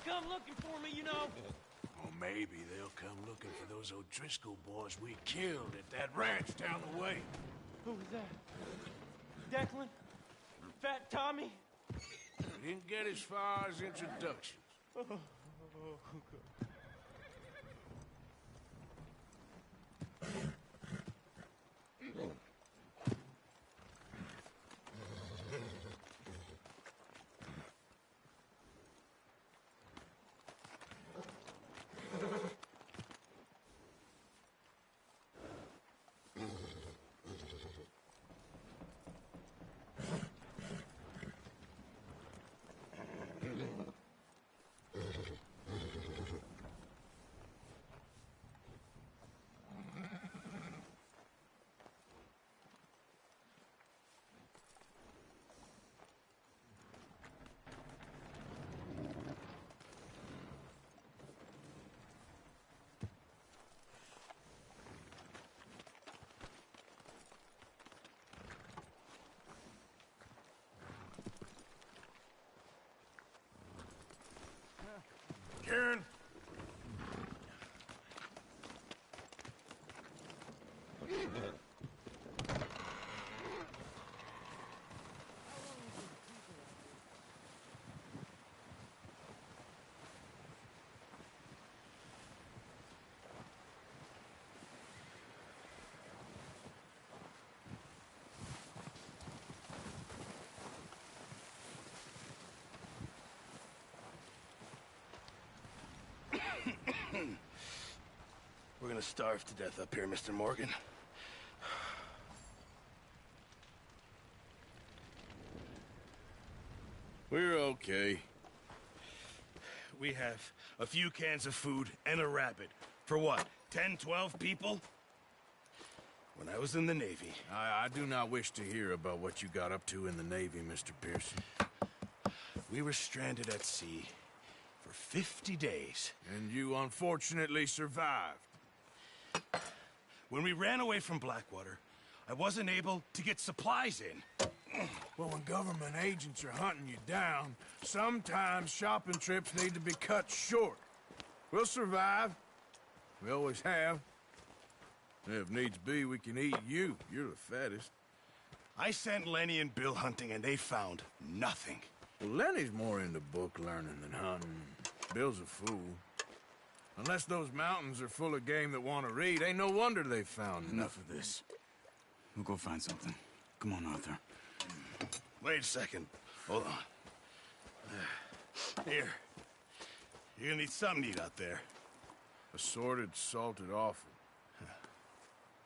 They'll come looking for me, you know. Or maybe they'll come looking for those O'Driscoll boys we killed at that ranch down the way. Who was that? Declan? Fat Tommy? We didn't get as far as introductions. Karen? We're gonna starve to death up here, Mr. Morgan. We're okay. We have a few cans of food and a rabbit. For what, 10, 12 people? When I was in the Navy... I do not wish to hear about what you got up to in the Navy, Mr. Pearson. We were stranded at sea for 50 days. And you unfortunately survived. When we ran away from Blackwater, I wasn't able to get supplies in. Well, when government agents are hunting you down, sometimes shopping trips need to be cut short. We'll survive. We always have. If needs be, we can eat you. You're the fattest. I sent Lenny and Bill hunting, and they found nothing. Well, Lenny's more into book learning than hunting. Bill's a fool. Unless those mountains are full of game that want to read, ain't no wonder they found Enough of this. We'll go find something. Come on, Arthur. Wait a second. Hold on. Here. You're gonna need something to eat out there. Assorted, salted offal.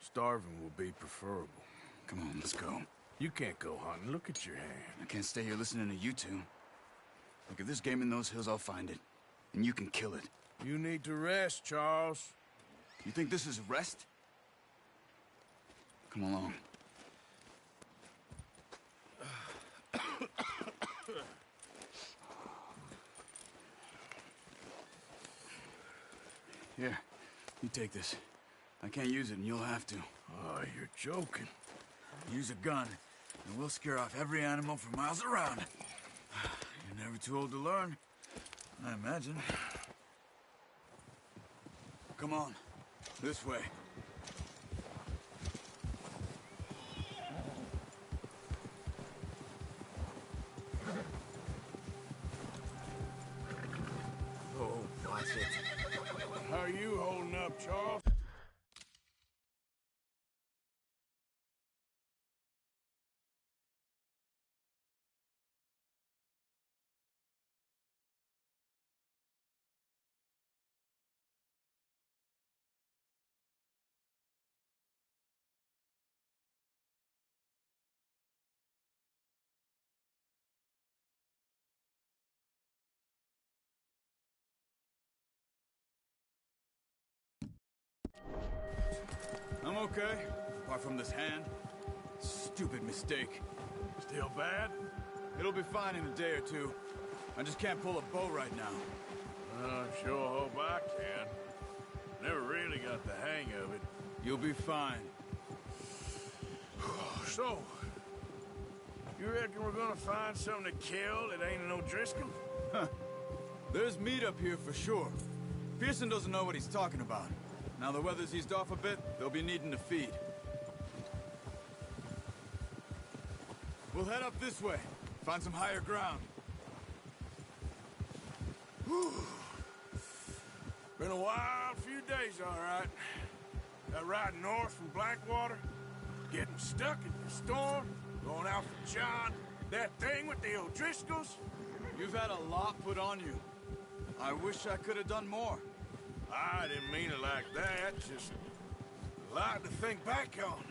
Starving will be preferable. Come on, let's go. You can't go hunting. Look at your hand. I can't stay here listening to you two. Look, if there's game in those hills, I'll find it. And you can kill it. You need to rest, Charles. You think this is rest? Come along. Here, you take this. I can't use it, and you'll have to. Oh, you're joking. Use a gun, and we'll scare off every animal for miles around. You're never too old to learn, I imagine. Come on, this way. Oh, watch it. How are you holding up, Charles? I'm okay, apart from this hand. Stupid mistake. Still bad? It'll be fine in a day or two. I just can't pull a bow right now. I sure hope I can. Never really got the hang of it. You'll be fine. So, you reckon we're gonna find something to kill that ain't an O'Driscoll? Huh. There's meat up here for sure. Pearson doesn't know what he's talking about. Now the weather's eased off a bit, they'll be needing to feed. We'll head up this way. Find some higher ground. Whew. Been a wild few days, all right. That ride north from Blackwater, getting stuck in the storm, going out for John, that thing with the O'Driscolls. You've had a lot put on you. I wish I could have done more. I didn't mean it like that, just a lot to think back on.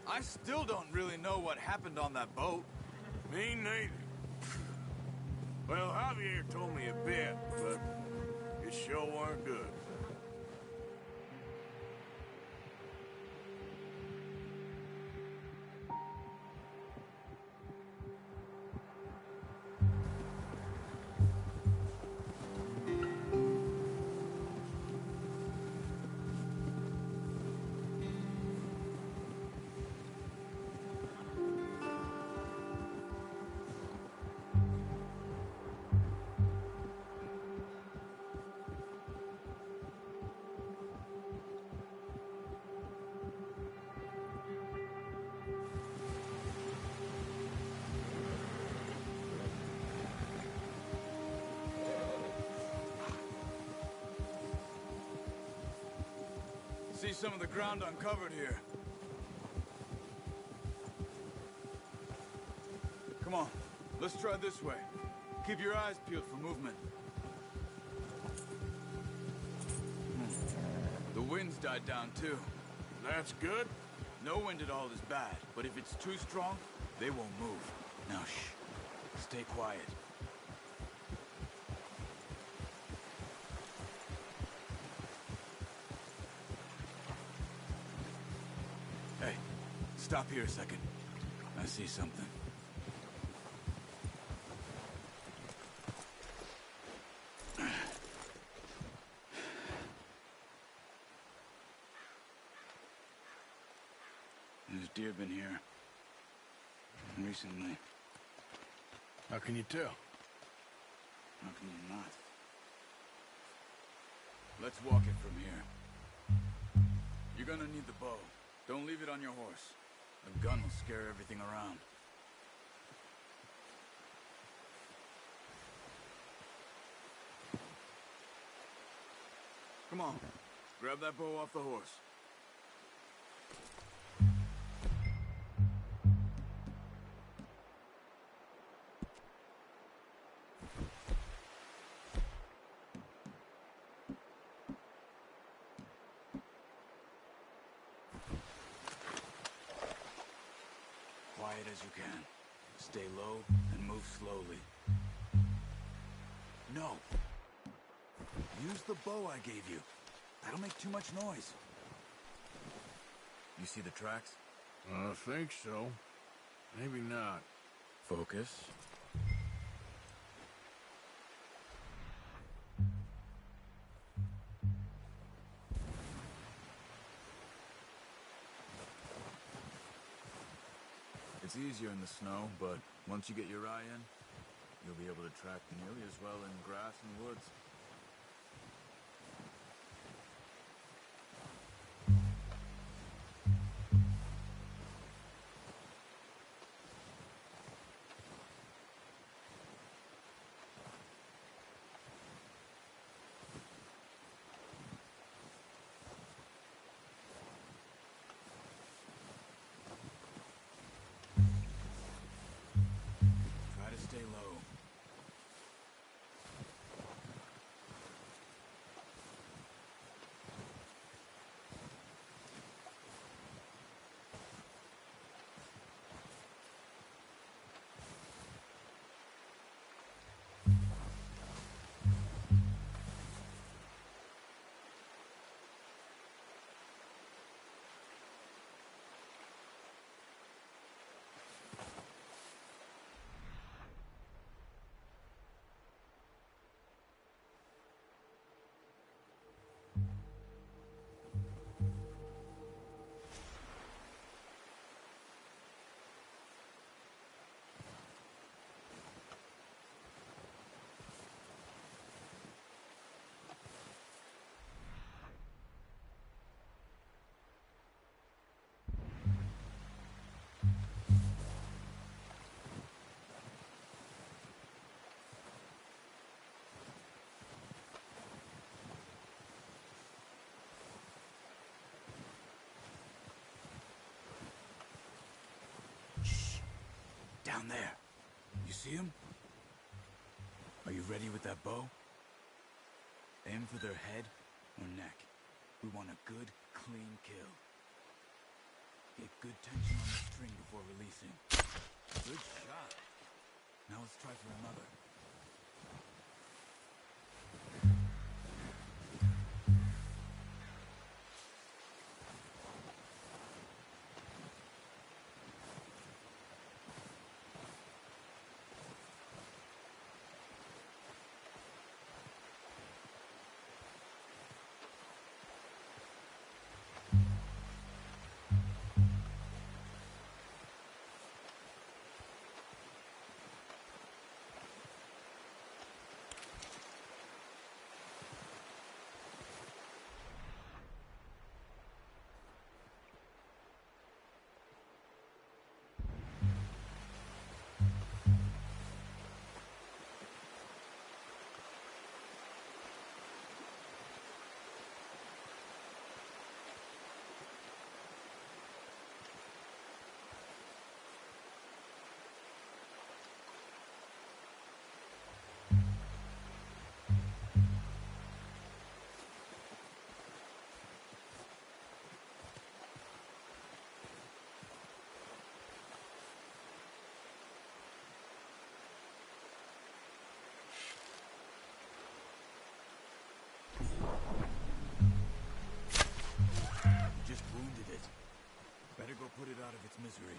I still don't really know what happened on that boat. Me neither. Well, Javier told me a bit, but it sure weren't good. See some of the ground uncovered here. Come on, let's try this way. Keep your eyes peeled for movement. The wind's died down too. That's good. No wind at all is bad, but if it's too strong, they won't move. Now shh, stay quiet. Hey, stop here a second. I see something. There's deer been here recently. How can you tell? How can you not? Let's walk it from here. You're gonna need the bow. Don't leave it on your horse. The gun will scare everything around. Come on. Grab that bow off the horse. Quiet as you can. Stay low and move slowly. No. Use the bow I gave you. That'll make too much noise. You see the tracks? I think so. Maybe not. Focus. It's easier in the snow, but once you get your eye in, you'll be able to track nearly as well in grass and woods. Try to stay low. Down there. You see him? Are you ready with that bow? Aim for their head or neck. We want a good, clean kill. Get good tension on the string before releasing. Good shot. Now let's try for another. Just wounded it. Better go put it out of its misery.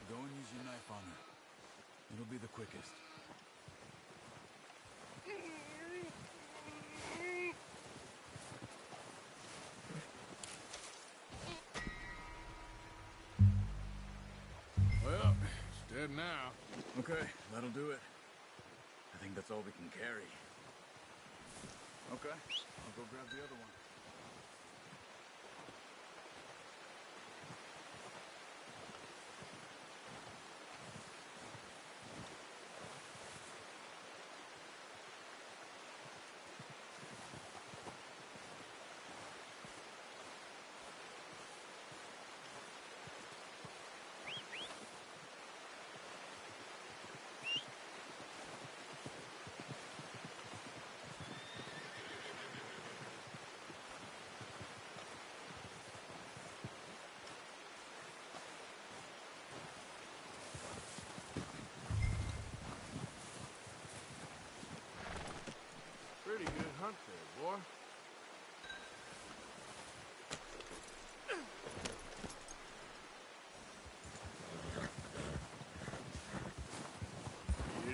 Go and use your knife on her. It'll be the quickest. Well, it's dead now. Okay, that'll do it. I think that's all we can carry. Okay, I'll go grab the other one. Pretty good hunt there, boy.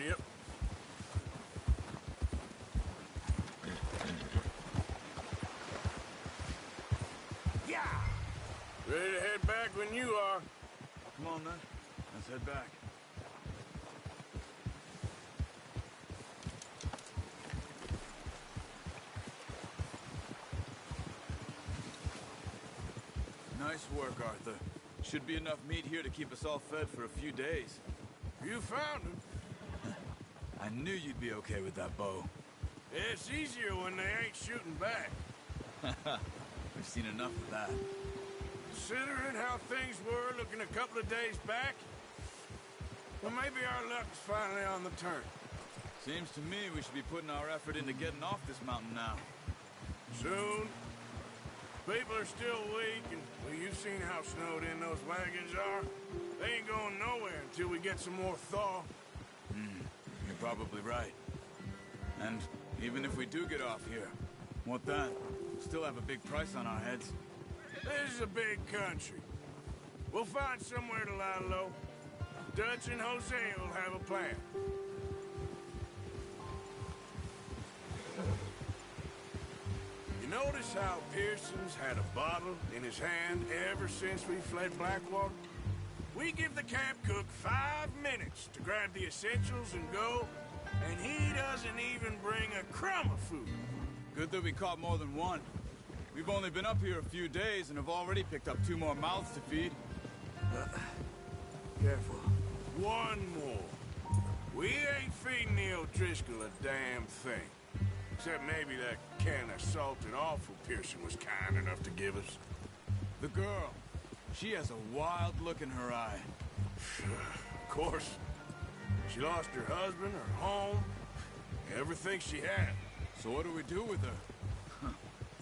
Yep. Yeah. Ready to head back when you are. Come on, then. Let's head back. Nice work, Arthur. Should be enough meat here to keep us all fed for a few days. You found him. I knew you'd be okay with that bow. It's easier when they ain't shooting back. We've seen enough of that. Considering how things were looking a couple of days back, well, maybe our luck's finally on the turn. Seems to me we should be putting our effort into getting off this mountain now. Soon. People are still weak, and well, you've seen how snowed in those wagons are. They ain't going nowhere until we get some more thaw. You're probably right. And even if we do get off here, what then? We'll still have a big price on our heads. This is a big country. We'll find somewhere to lie low. Dutch and Jose will have a plan. You notice how Pearson's had a bottle in his hand ever since we fled Blackwater? We give the camp cook 5 minutes to grab the essentials and go, and he doesn't even bring a crumb of food. Good that we caught more than one. We've only been up here a few days and have already picked up 2 more mouths to feed. Careful. One more. We ain't feeding the O'Driscoll a damn thing. Except maybe that can of salted offal Pearson was kind enough to give us. The girl. She has a wild look in her eye. Of course. She lost her husband, her home, everything she had. So what do we do with her?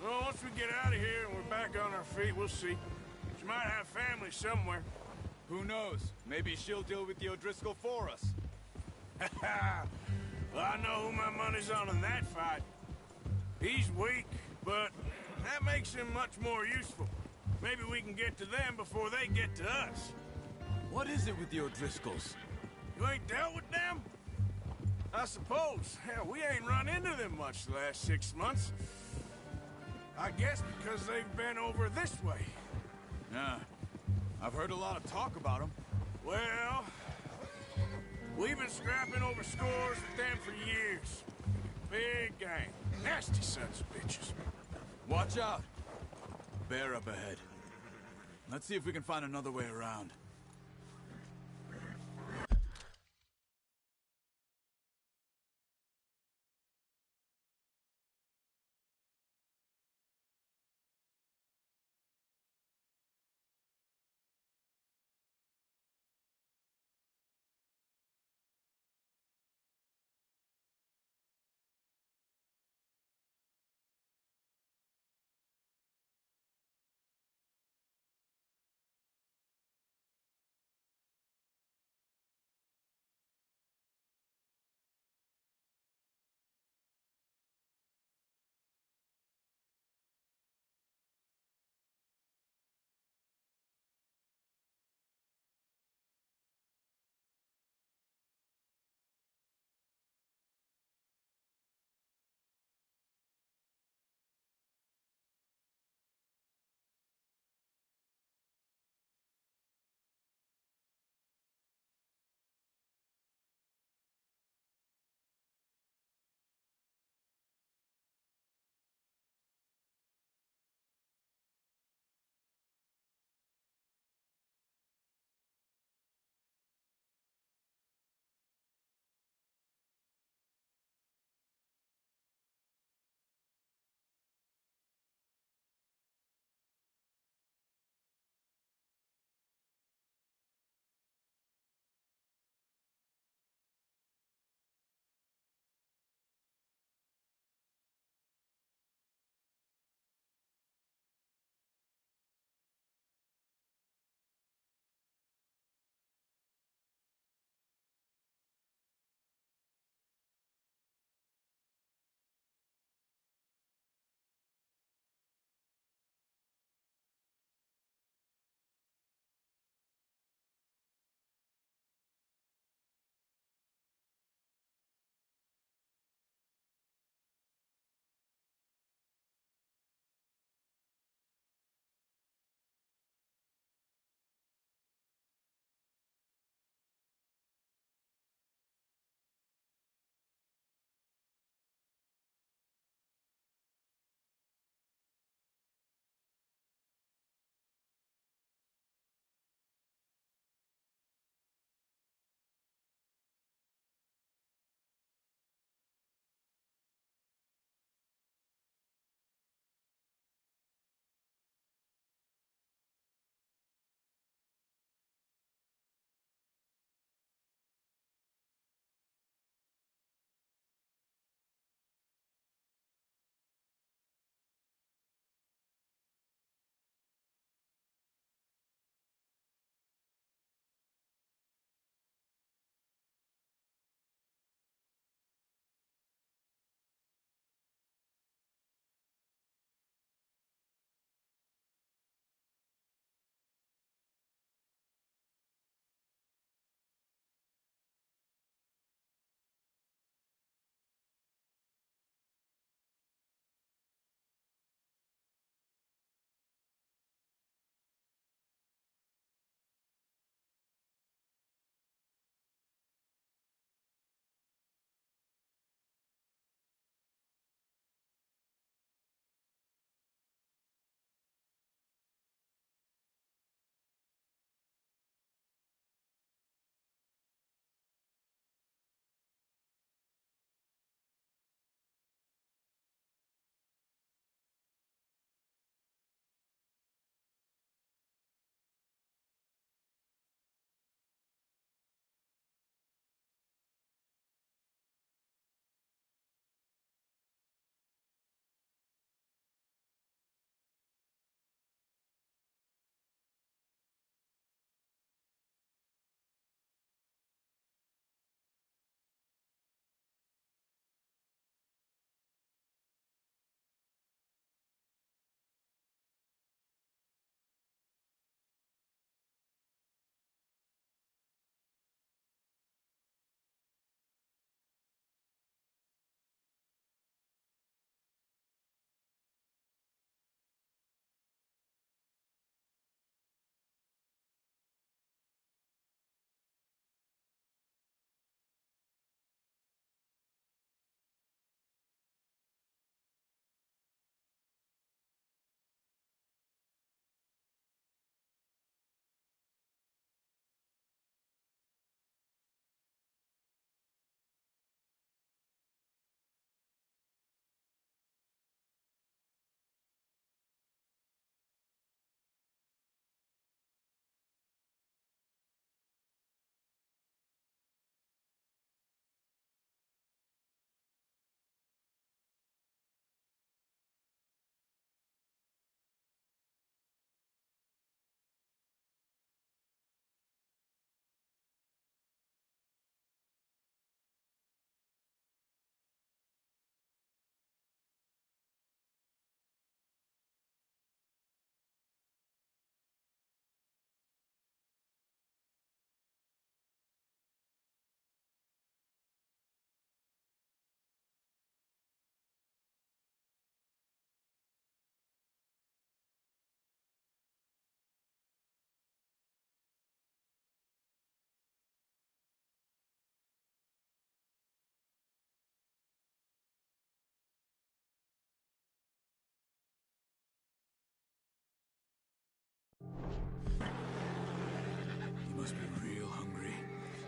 Well, once we get out of here and we're back on our feet, we'll see. She might have family somewhere. Who knows? Maybe she'll deal with the O'Driscoll for us. Well, I know who my money's on in that fight. He's weak, but that makes him much more useful. Maybe we can get to them before they get to us. What is it with the O'Driscolls? You ain't dealt with them? I suppose. Hell, we ain't run into them much the last 6 months. I guess because they've been over this way. Yeah. I've heard a lot of talk about them. Well, we've been scrapping over scores with them for years. Big gang. Nasty sons of bitches. Watch out. Bear up ahead. Let's see if we can find another way around.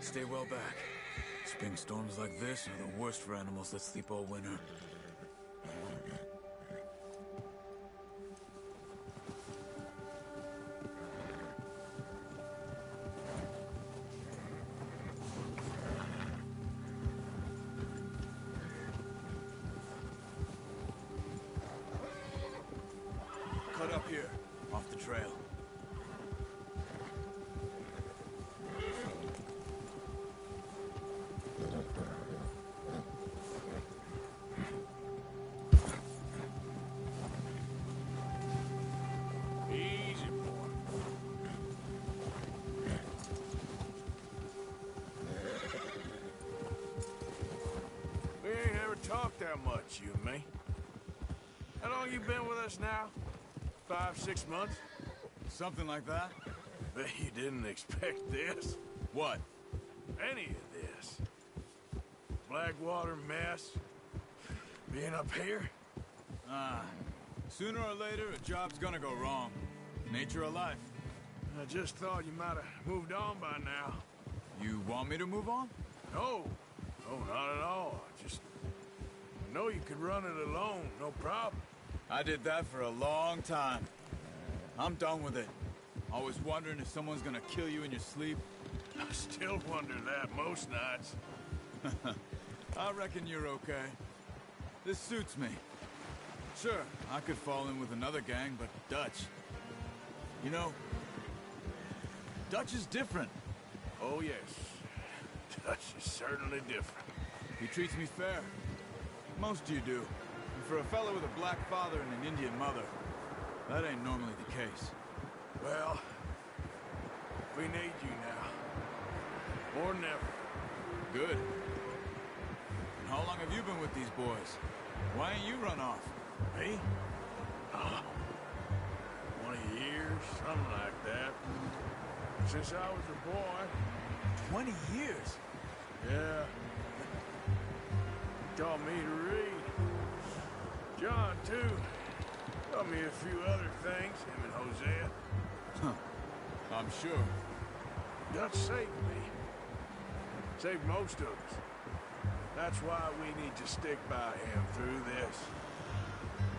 Stay well back. Spring storms like this are the worst for animals that sleep all winter. Cut up here, off the trail. Easy, boy. We ain't ever talked that much, you and me. How long you been with us now? 5, 6 months? Something like that? Bet you didn't expect this. What? Any of this. Blackwater mess. Being up here? Sooner or later, a job's gonna go wrong. Nature of life. I just thought you might have moved on by now. You want me to move on? No. No, not at all. I know you could run it alone, no problem. I did that for a long time. I'm done with it. Always wondering if someone's gonna kill you in your sleep. I still wonder that most nights. I reckon you're okay. This suits me. Sure, I could fall in with another gang, but Dutch... You know, Dutch is different. Oh, yes. Dutch is certainly different. He treats me fair. Most of you do. And for a fella with a black father and an Indian mother, that ain't normally the case. Well, we need you now. More than ever. Good. And how long have you been with these boys? Why ain't you run off? Me? Oh, 20 years, something like that. Since I was a boy. 20 years? Yeah. He taught me to read. John, too. Taught me a few other things, him and Hosea. Huh. I'm sure. Dutch saved me. Saved most of us. That's why we need to stick by him through this.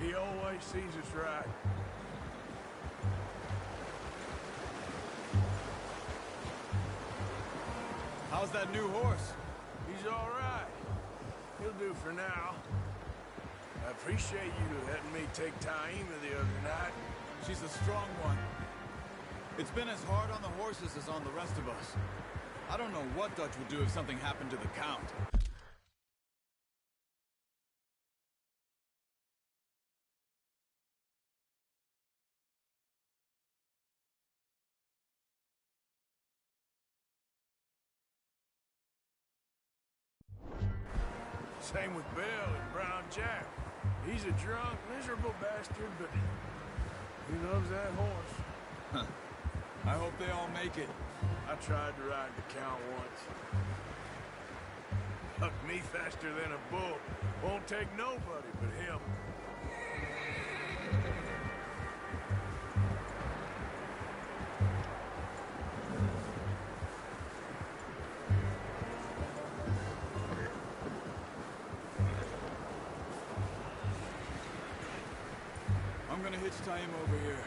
He always sees us right. How's that new horse? He's all right. He'll do for now. I appreciate you letting me take Taima the other night. She's a strong one. It's been as hard on the horses as on the rest of us. I don't know what Dutch would do if something happened to the Count. Same with Bill and Brown Jack. He's a drunk, miserable bastard, but he loves that horse. I hope they all make it. I tried to ride the Count once. Hucked me faster than a bull. Won't take nobody but him. I'm gonna hitch Taima over here.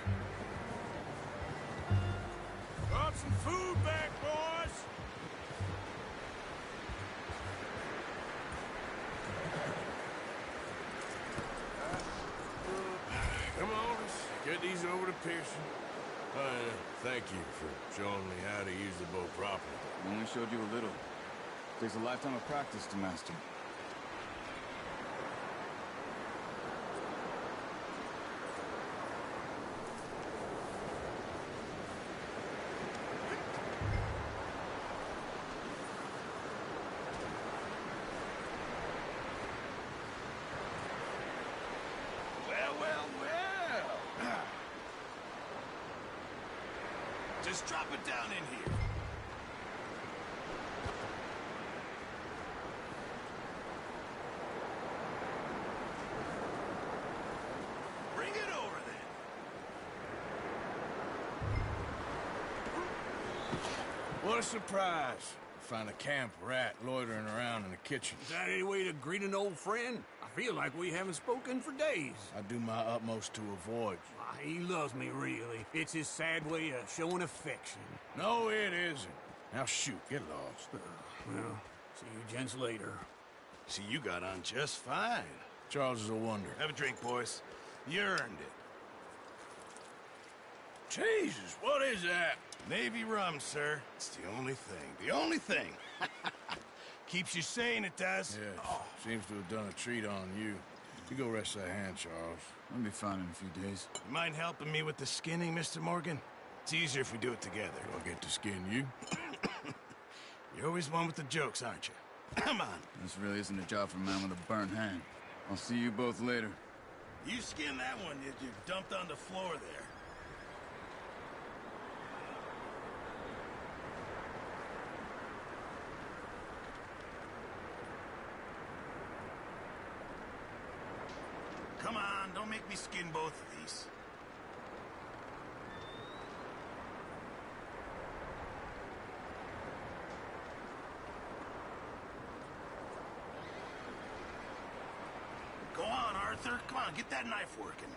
Brought some food back, boys! Come on, let's get these over to Pearson. Thank you for showing me how to use the bow properly. I only showed you a little. Takes a lifetime of practice to master. Just drop it down in here. Bring it over then. What a surprise. find a camp rat loitering around in the kitchen. Is that any way to greet an old friend? I feel like we haven't spoken for days. I do my utmost to avoid you. He loves me, really. It's his sad way of showing affection. No, it isn't. Now shoot, get lost. Well, see you gents later. See, you got on just fine. Charles is a wonder. Have a drink, boys. You earned it. Jesus, what is that? Navy rum, sir. It's the only thing. The only thing. Keeps you sane, it does. Yes, seems to have done a treat on you. You go rest that hand, Charles. I'll be fine in a few days. You mind helping me with the skinning, Mr. Morgan? It's easier if we do it together. Do I get to skin you? You're always one with the jokes, aren't you? Come on. This really isn't a job for a man with a burnt hand. I'll see you both later. You skin that one you dumped on the floor there. Come on, don't make me skin both of these. Go on, Arthur. Come on, get that knife working.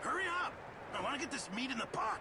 Hurry up! I want to get this meat in the pot.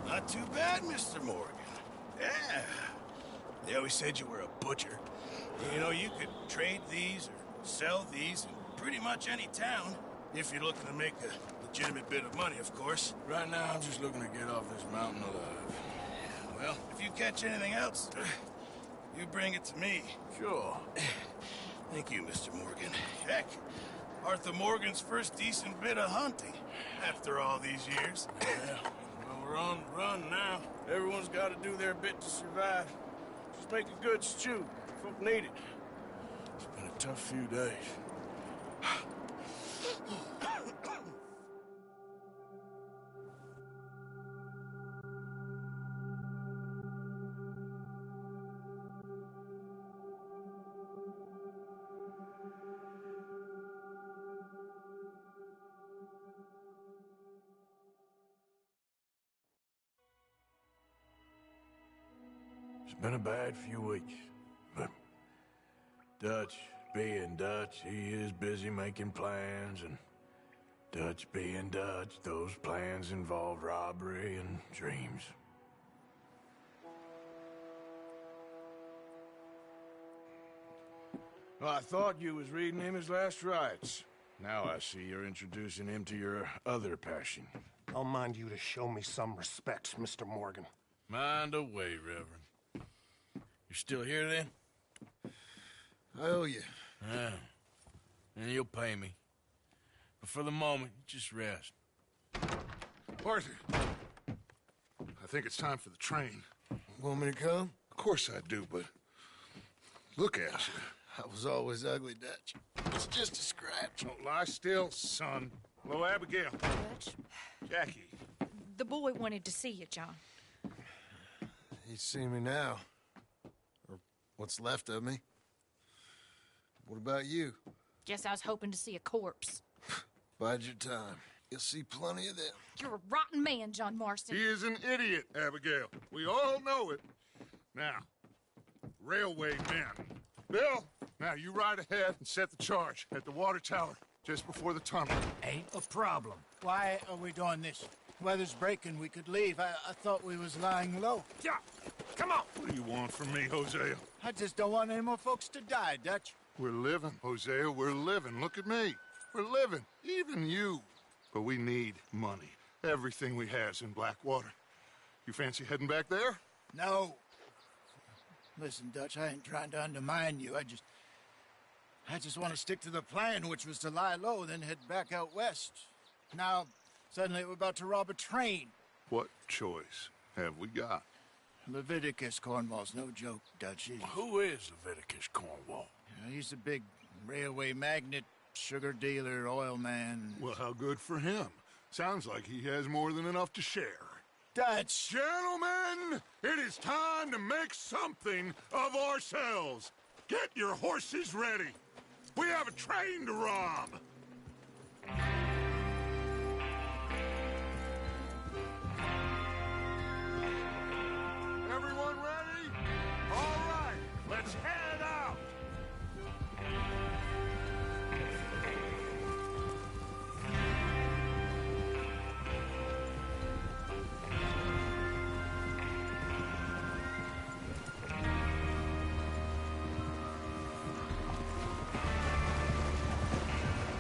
Not too bad, Mr. Morgan. Yeah. They always said you were a butcher. You know, you could trade these or sell these in pretty much any town, if you're looking to make a legitimate bit of money, of course. Right now, I'm just looking to get off this mountain alive. Well, if you catch anything else, you bring it to me. Sure. Thank you, Mr. Morgan. Heck, Arthur Morgan's first decent bit of hunting after all these years. Yeah. Well, we're on the run now. Everyone's got to do their bit to survive. Just make a good stew. Folk need it. It's been a tough few days. It's been a bad few weeks, but Dutch being Dutch, he is busy making plans, and Dutch being Dutch, those plans involve robbery and dreams. Well, I thought you was reading him his last rites. Now I see you're introducing him to your other passion. I'll mind you to show me some respect, Mr. Morgan. Mind away, Reverend. You still here, then? I owe you. Yeah. And you'll pay me. But for the moment, just rest. Arthur, I think it's time for the train. Want me to come? Of course I do, but look at you. I was always ugly, Dutch. It's just a scratch. Don't lie still, son. Hello, Abigail. Dutch, Jackie. the boy wanted to see you, John. He's seen me now. Or what's left of me. What about you? Guess I was hoping to see a corpse. Bide your time. You'll see plenty of them. You're a rotten man, John Marston. He is an idiot, Abigail. We all know it. Now, railway men. Bill, now you ride ahead and set the charge at the water tower just before the tunnel. Ain't a problem. Why are we doing this? Weather's breaking. We could leave. I thought we was lying low. Yeah, come on. What do you want from me, Hosea? I just don't want any more folks to die, Dutch. We're living, Hosea. We're living. Look at me. We're living. Even you. But we need money. Everything we has in Blackwater. You fancy heading back there? No. Listen, Dutch, I ain't trying to undermine you. I just want to stick to the plan, which was to lie low, then head back out west. Now, suddenly we're about to rob a train. What choice have we got? Leviticus Cornwall's no joke, Dutch. Who is Leviticus Cornwall? He's a big railway magnate, sugar dealer, oil man. Well, how good for him. Sounds like he has more than enough to share. Dutch! Gentlemen, it is time to make something of ourselves. Get your horses ready. We have a train to rob. Everyone ready? All right, let's head out.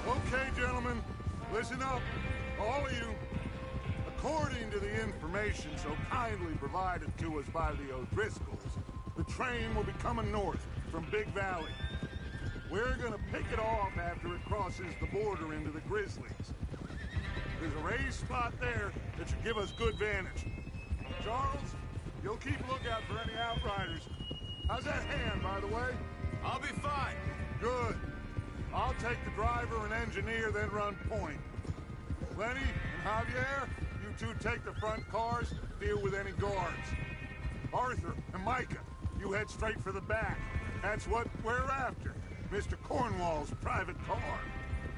Okay, gentlemen, listen up, all of you. According to the information so kindly provided to us by the O'Driscolls, the train will be coming north from Big Valley. We're gonna pick it off after it crosses the border into the Grizzlies. There's a raised spot there that should give us good vantage. Charles, you'll keep a lookout for any outriders. How's that hand, by the way? I'll be fine. Good. I'll take the driver and engineer, then run point. Lenny and Javier, you two take the front cars, deal with any guards. Arthur and Micah, you head straight for the back. That's what we're after. Mr. Cornwall's private car.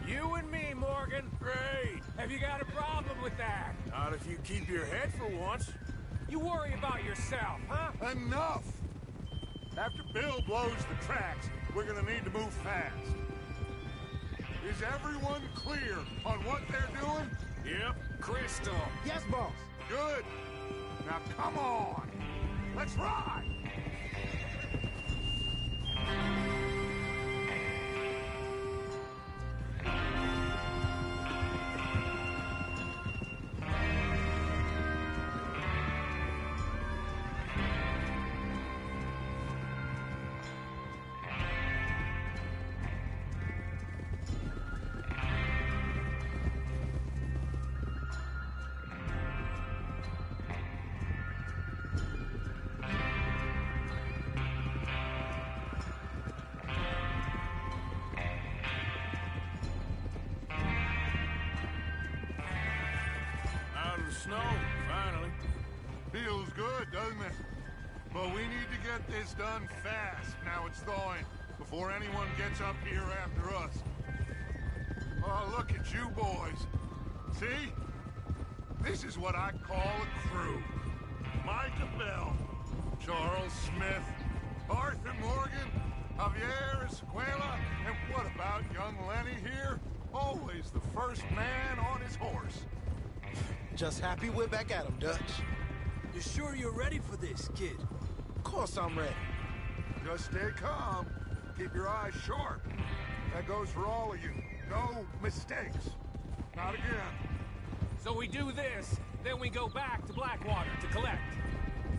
You and me, Morgan. Great. Have you got a problem with that? Not if you keep your head for once. You worry about yourself, huh? Enough! After Bill blows the tracks, we're gonna need to move fast. Is everyone clear on what they're doing? Yep. Crystal. Yes, boss. Good. Now come on. Let's ride. Out of the snow, finally. Feels good, doesn't it? But we need to get this done fast, now it's thawing, before anyone gets up here after us. Oh, look at you boys. See? This is what I call a crew. Micah Bell, Charles Smith, Arthur Morgan, Javier Escuela, and what about young Lenny here? Always the first man on his horse. Just happy we're back at him, Dutch. You sure you're ready for this, kid? Of course I'm ready. Just stay calm. Keep your eyes sharp. That goes for all of you. No mistakes. Not again. So we do this, then we go back to Blackwater to collect.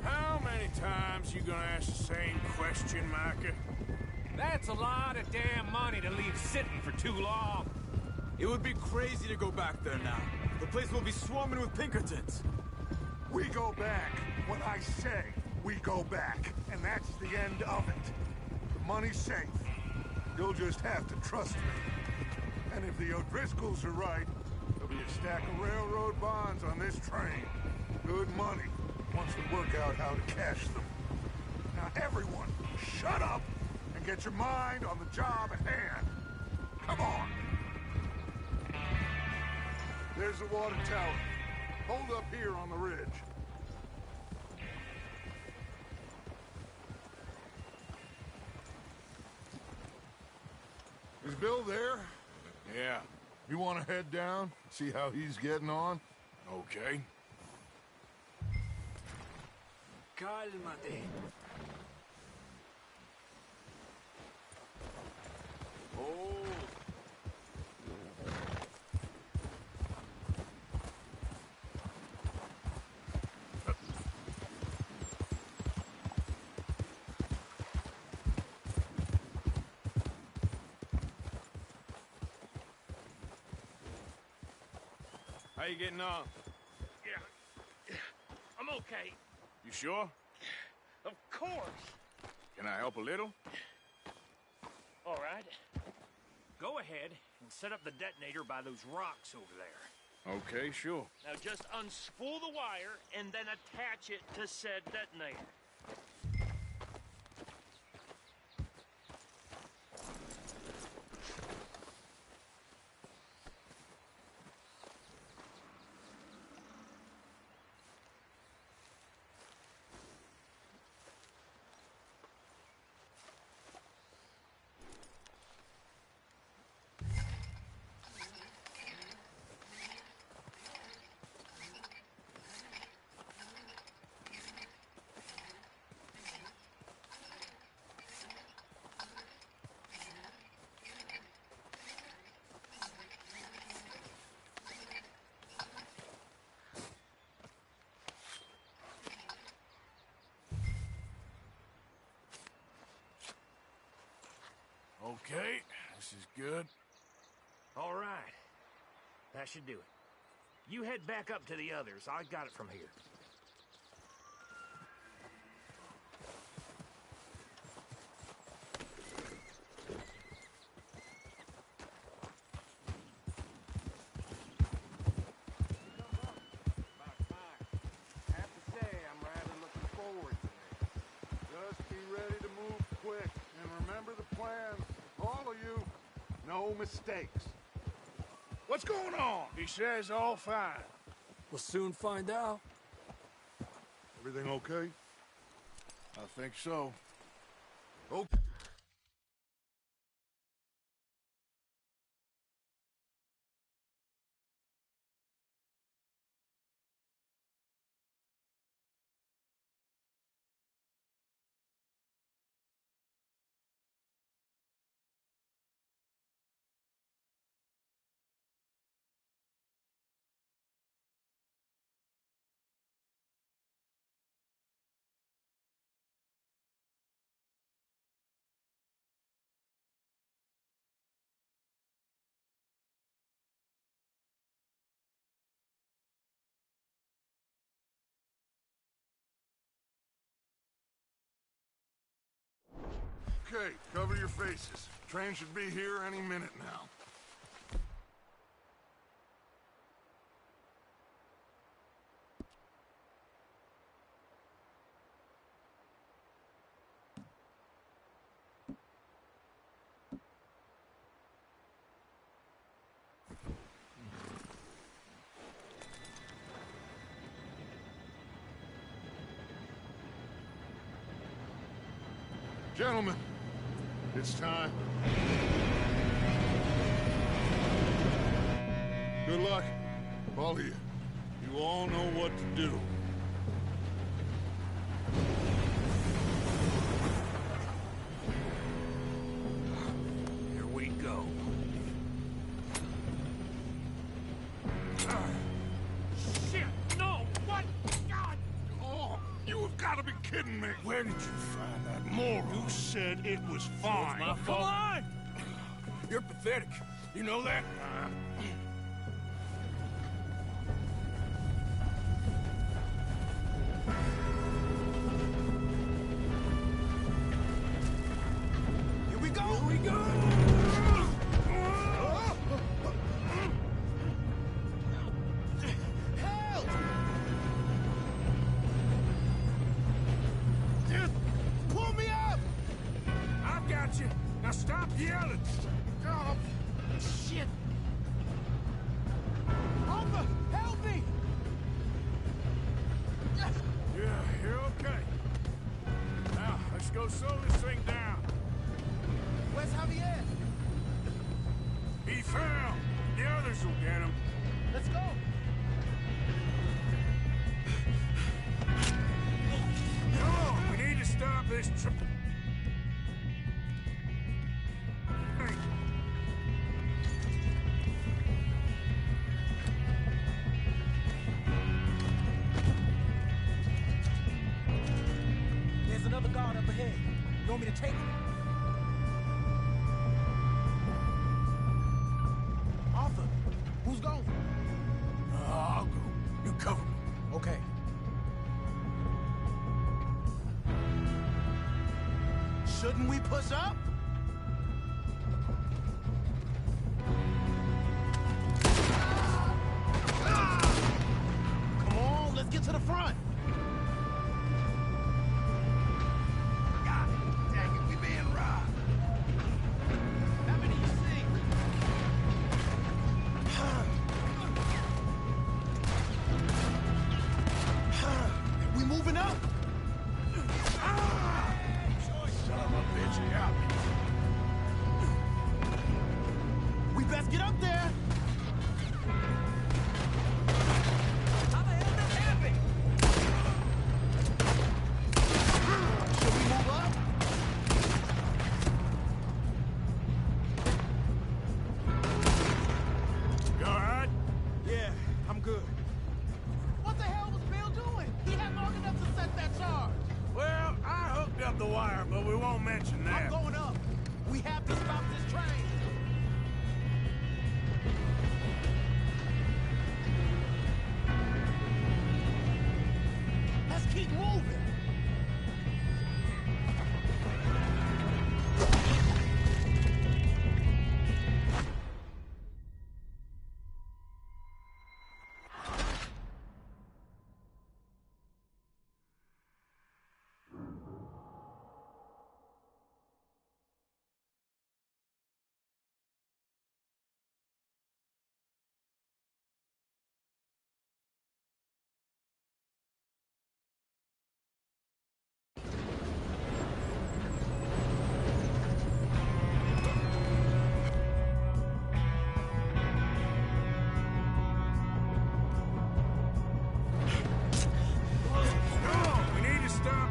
How many times you gonna ask the same question, Micah? That's a lot of damn money to leave sitting for too long. It would be crazy to go back there now. The place will be swarming with Pinkertons. We go back when I say we go back, and that's the end of it. The money's safe. You'll just have to trust me. And if the O'Driscolls are right, there'll be a stack of railroad bonds on this train. Good money, once we work out how to cash them. Now everyone, shut up and get your mind on the job at hand. Come on. There's the water tower. Hold up here on the ridge. Is Bill there? Yeah, You want to head down, see how he's getting on? okay. Cálmate. Oh. How you getting on? Yeah. I'm okay. You sure? Of course. Can I help a little? All right. Go ahead and set up the detonator by those rocks over there. Okay, sure. Now just unspool the wire and then attach it to said detonator. Okay, this is good. All right. That should do it. You head back up to the others. I got it from here. Have to say, I'm rather looking forward to this. Just be ready to move quick, and remember the plan. All of you, no mistakes. What's going on? He says all fine. We'll soon find out. Everything okay? I think so. Okay. Okay, cover your faces. Train should be here any minute now. Gentlemen, it's time. Good luck, all of you. You all know what to do. Here we go. Shit! No! What? God! Oh, you have got to be kidding me. Where did you find that moron? You said it was fine. My fault. Come on! You're pathetic. You know that? Here we go! Here we go! Help! Pull me up! I've got you. Now stop yelling. Oh, shit! Arthur, help me! Yeah, you're okay. Now, let's go slow this thing down. Where's Javier? He fell. The others will get him. Let's go! Come on, we need to stop this trip. There's another guard up ahead. You want me to take him? Arthur, who's going? I'll go. You cover me. Okay. Shouldn't we push up? Come on, let's get to the front. God dang it, we being robbed. How many you see? We moving up? Son of a bitch, got me. We best get up there. How the hell this happen? Should we move up? You all right? Yeah, I'm good. What the hell was Bill doing? He had long enough to set that charge. Well, I hooked up the wire, but we won't mention that. I'm going up. We have to stop this train. Let's keep moving.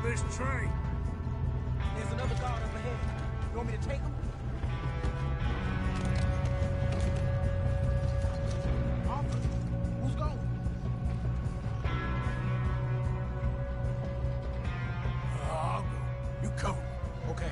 this train. There's another guard up ahead. You want me to take him? Arthur, who's going? I'll go. You cover me. Okay.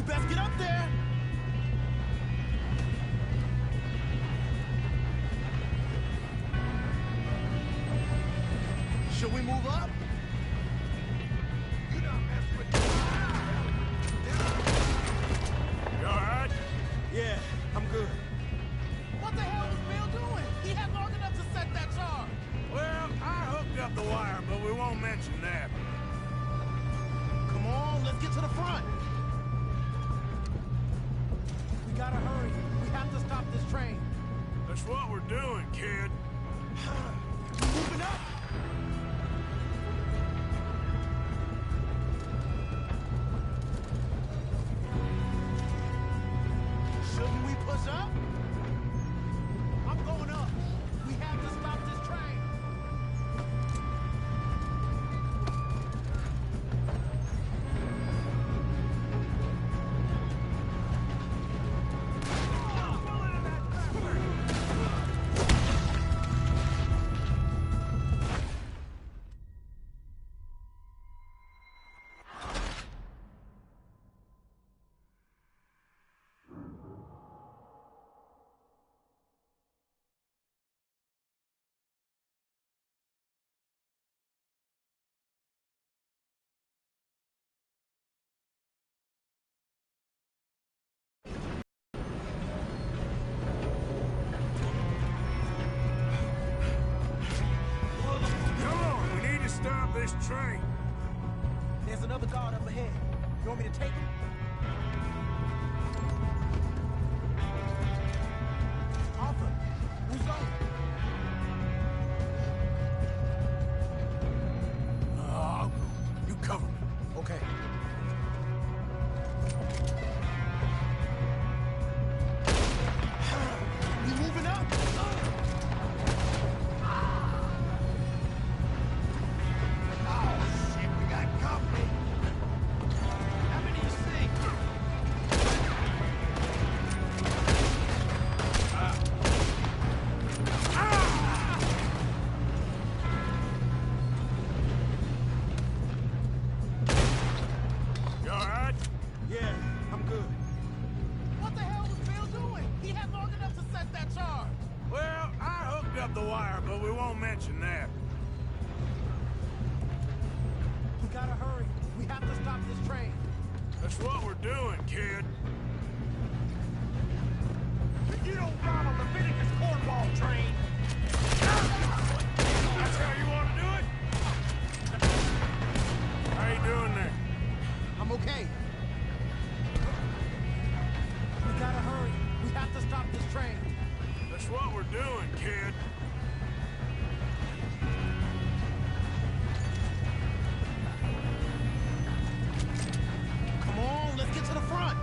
best get up there. Should we move up? You don't mess with me. You all right? Yeah, I'm good. What the hell was Bill doing? He had long enough to set that charge. Well, I hooked up the wire, but we won't mention that. Come on, let's get to the front. We gotta hurry. We have to stop this train. That's what we're doing, kid. Moving up. Shouldn't we push up? I'm going up. We have to stop this train. Stop this train. There's another guard up ahead. You want me to take him? Arthur, who's on? I'll go. You cover me. Okay. We moving up? The wire, but we won't mention that. We gotta hurry. We have to stop this train. That's what we're doing, kid. You don't ride on the Leviticus cornball train. That's how you want to do it? How you doing there? I'm okay. We gotta hurry. We have to stop this train. That's what we're doing, kid. Come on, let's get to the front.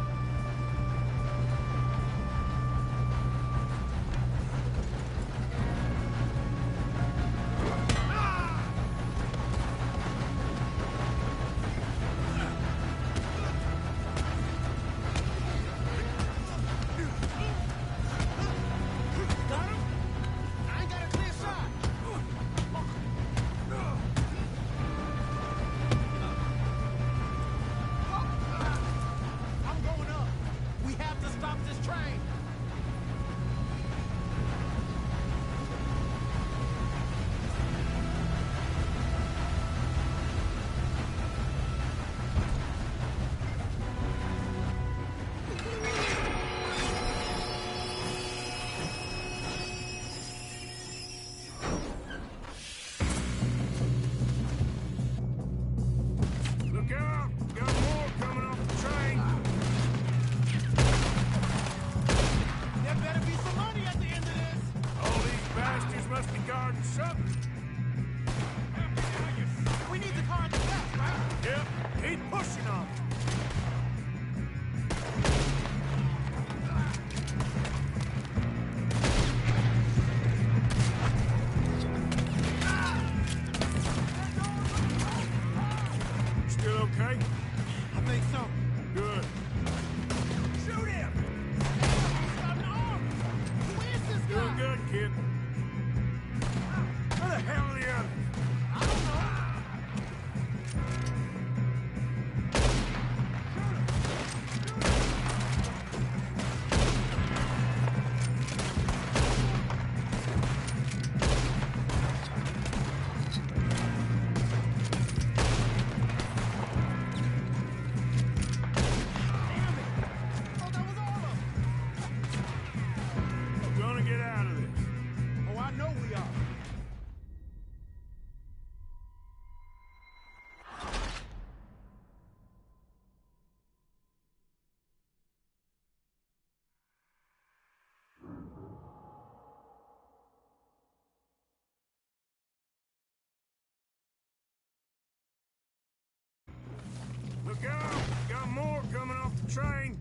train!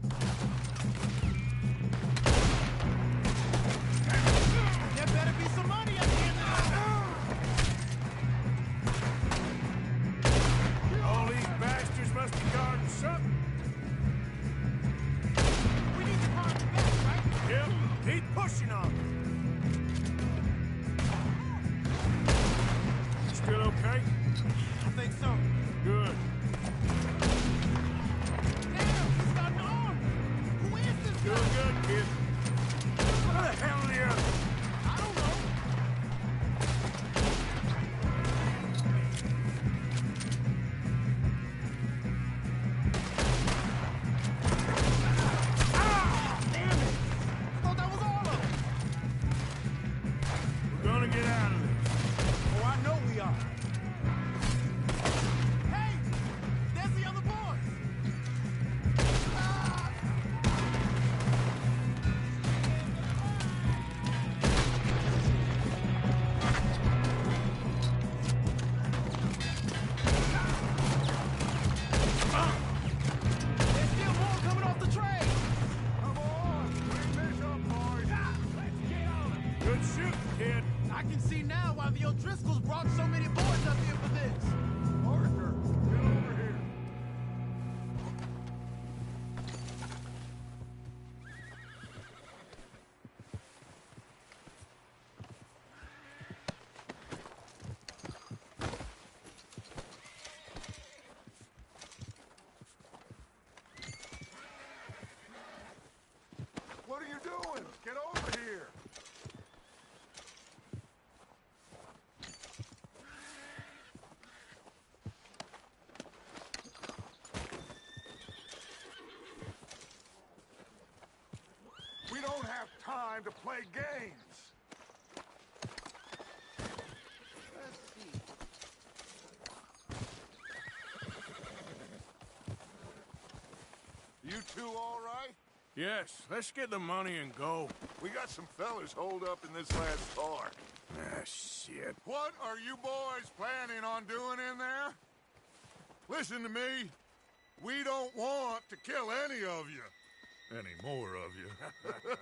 There better be some money at the end of All these bastards must be guarding something. We need to guard the back, right? Yep, keep pushing on. Still okay? I think so. Good. Damn, he's got an arm! Who is this guy? Doing good, kid. Where the hell are the others? I don't know. Damn it! I thought that was all of them. We're gonna get out of this. Oh, I know we are. Hey! There's the other boys! Ah! There's still more coming off the train! Come on, bring this up, boys. Let's get on them! Good shooting, kid. I can see now why the O'Driscolls brought so many boys up here for this. Arthur, get over here. What are you doing? Get over here! We don't have time to play games! Let's see. You two all right? Yes, let's get the money and go. We got some fellas holed up in this last car. Ah, shit. What are you boys planning on doing in there? Listen to me. We don't want to kill any of you. Any more of you.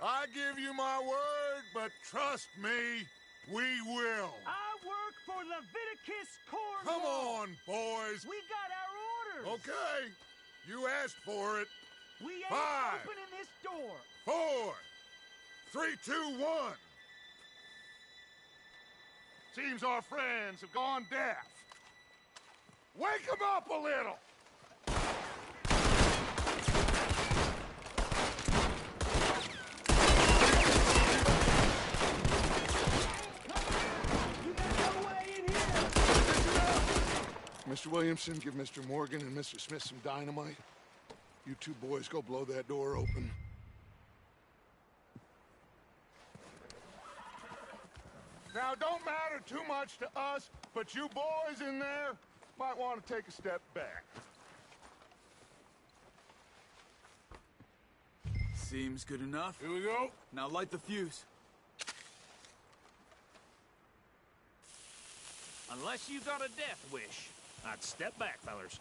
I give you my word, but trust me, we will. I work for Leviticus Corps. Come on, boys. We got our orders. Okay. You asked for it. We ain't 5, opening this door. 4, 3, 2, 1. Seems our friends have gone deaf. Wake them up a little. Mr. Williamson, give Mr. Morgan and Mr. Smith some dynamite. You two boys go blow that door open. Now, don't matter too much to us, but you boys in there might want to take a step back. Seems good enough. Here we go. Now light the fuse. Unless you got a death wish, I'd step back, fellers.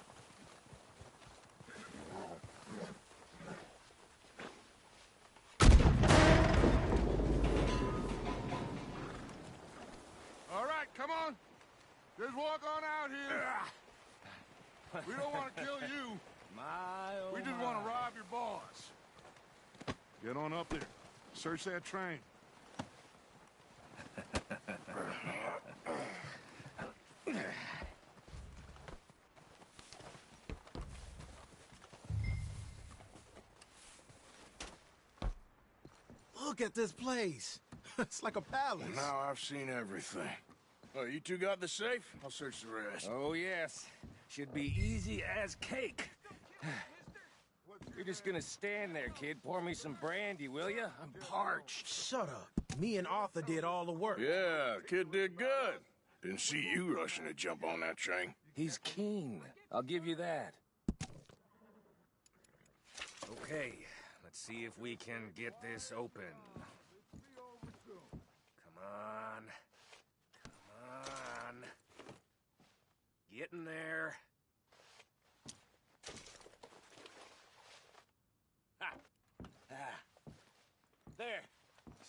All right, come on. Just walk on out here. We don't want to kill you. We just want to rob your boss. Get on up there. Search that train. Look at this place. It's like a palace. Now I've seen everything. Oh, you two got the safe? I'll search the rest. Oh, yes. Should be easy as cake. You're just gonna stand there, kid. Pour me some brandy, will you? I'm parched. Shut up. Me and Arthur did all the work. Yeah, kid did good. Didn't see you rushing to jump on that train. He's keen. I'll give you that. Okay, let's see if we can get this open. Come on. Come on. Get in there.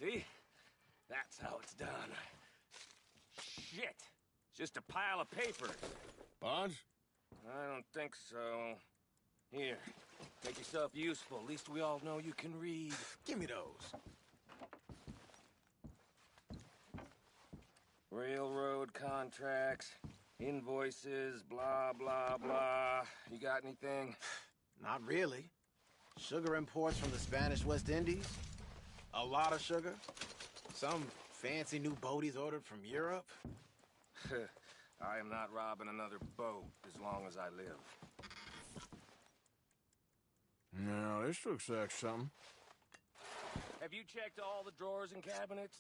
See? That's how it's done. Shit! Just a pile of papers. Bonds? I don't think so. Here, make yourself useful. At least we all know you can read. Give me those. Railroad contracts, invoices, blah, blah, blah. You got anything? Not really. Sugar imports from the Spanish West Indies. A lot of sugar. Some fancy new boat he's ordered from Europe. I am not robbing another boat as long as I live. No, this looks like something. Have you checked all the drawers and cabinets?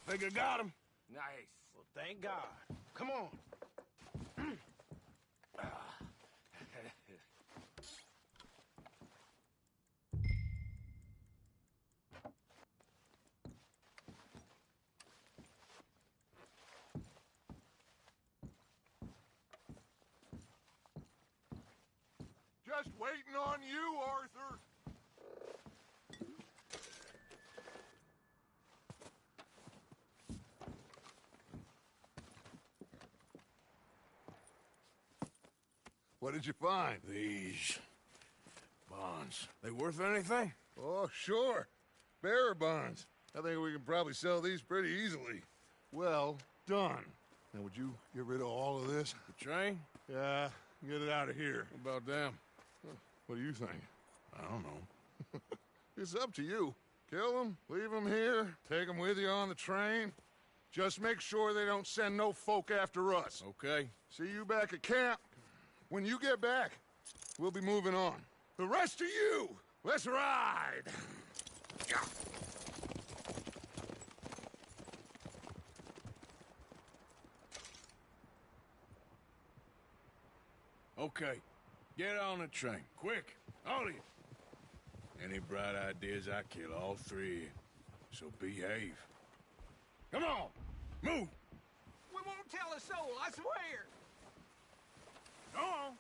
Think I got him. Nice. Well, thank God. Come on. Just waiting on you, Arthur. What did you find? These bonds. They worth anything? Oh, sure. Bearer bonds. I think we can probably sell these pretty easily. Well done. Now, would you get rid of all of this? The train? Yeah, get it out of here. What about them? What do you think? I don't know. It's up to you. Kill them, leave them here, take them with you on the train. Just make sure they don't send no folk after us. Okay. See you back at camp. When you get back, we'll be moving on. The rest of you, let's ride! Okay. Get on the train. Quick. All of you. Any bright ideas, I kill all three of you. So behave. Come on! Move! We won't tell a soul, I swear. Go on!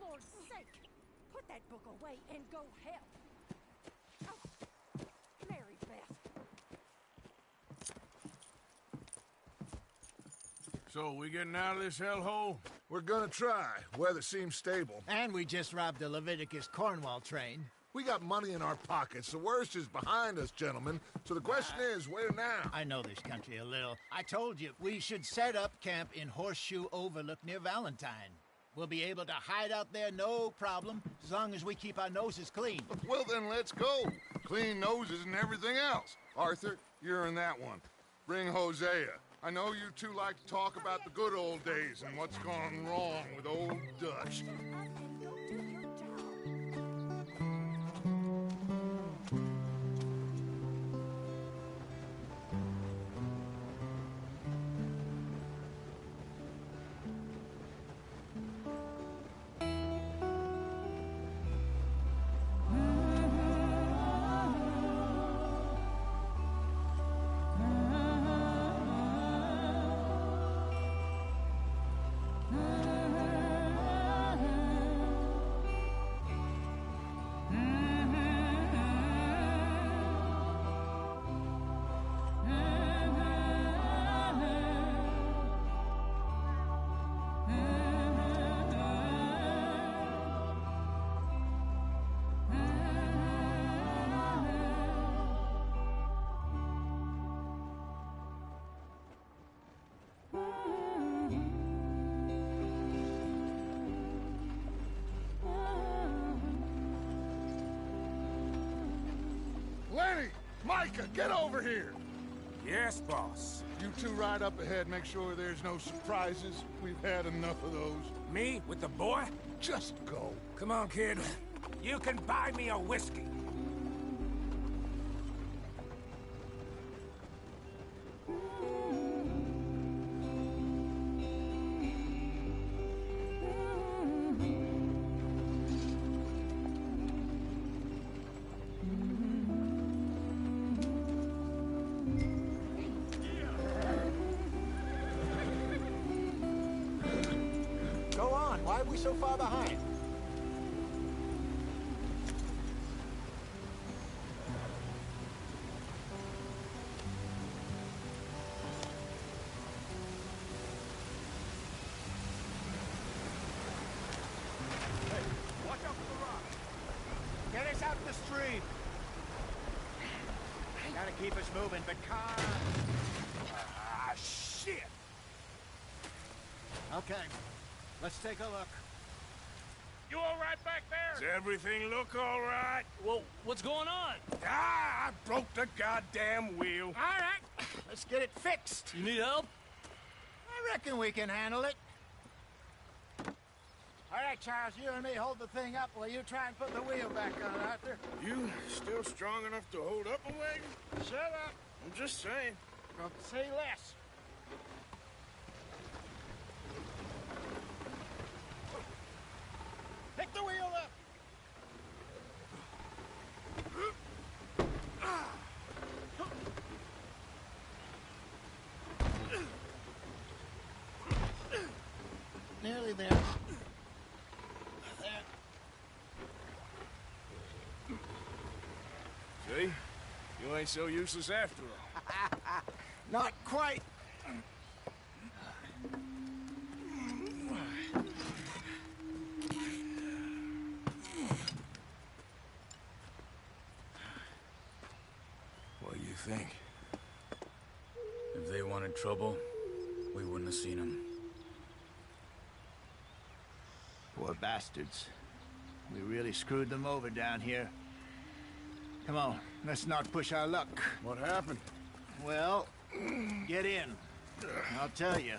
Lord's sake! Put that book away and go help. Oh, Mary Beth. So, we getting out of this hellhole? We're gonna try. Weather seems stable. And we just robbed a Leviticus Cornwall train. We got money in our pockets. The worst is behind us, gentlemen. So the question is, where now? I know this country a little. I told you, we should set up camp in Horseshoe Overlook near Valentine. We'll be able to hide out there, no problem, as long as we keep our noses clean. Well, then let's go. Clean noses and everything else. Arthur, you're in that one. Bring Hosea. I know you two like to talk about the good old days and what's gone wrong with old Dutch. Lenny! Micah, get over here! Yes, boss. You two ride up ahead, make sure there's no surprises. We've had enough of those. Me with the boy? Just go. Come on, kid. You can buy me a whiskey. Go on, why are we so far behind? Watch out for the rock. Get us out in the stream. Gotta keep us moving, but calm. Ah, shit! Okay, let's take a look. You all right back there? Does everything look all right? Well, what's going on? Ah, I broke the goddamn wheel. All right, let's get it fixed. You need help? I reckon we can handle it. All right, Charles, you and me hold the thing up while you try and put the wheel back on, Arthur. You still strong enough to hold up a wagon? Shut up. I'm just saying. Don't say less. Pick the wheel up. Nearly there. See? You ain't so useless after all. Not quite. What do you think? If they wanted trouble, we wouldn't have seen them. Poor bastards. We really screwed them over down here. Come on, let's not push our luck. What happened? Well, get in. I'll tell you.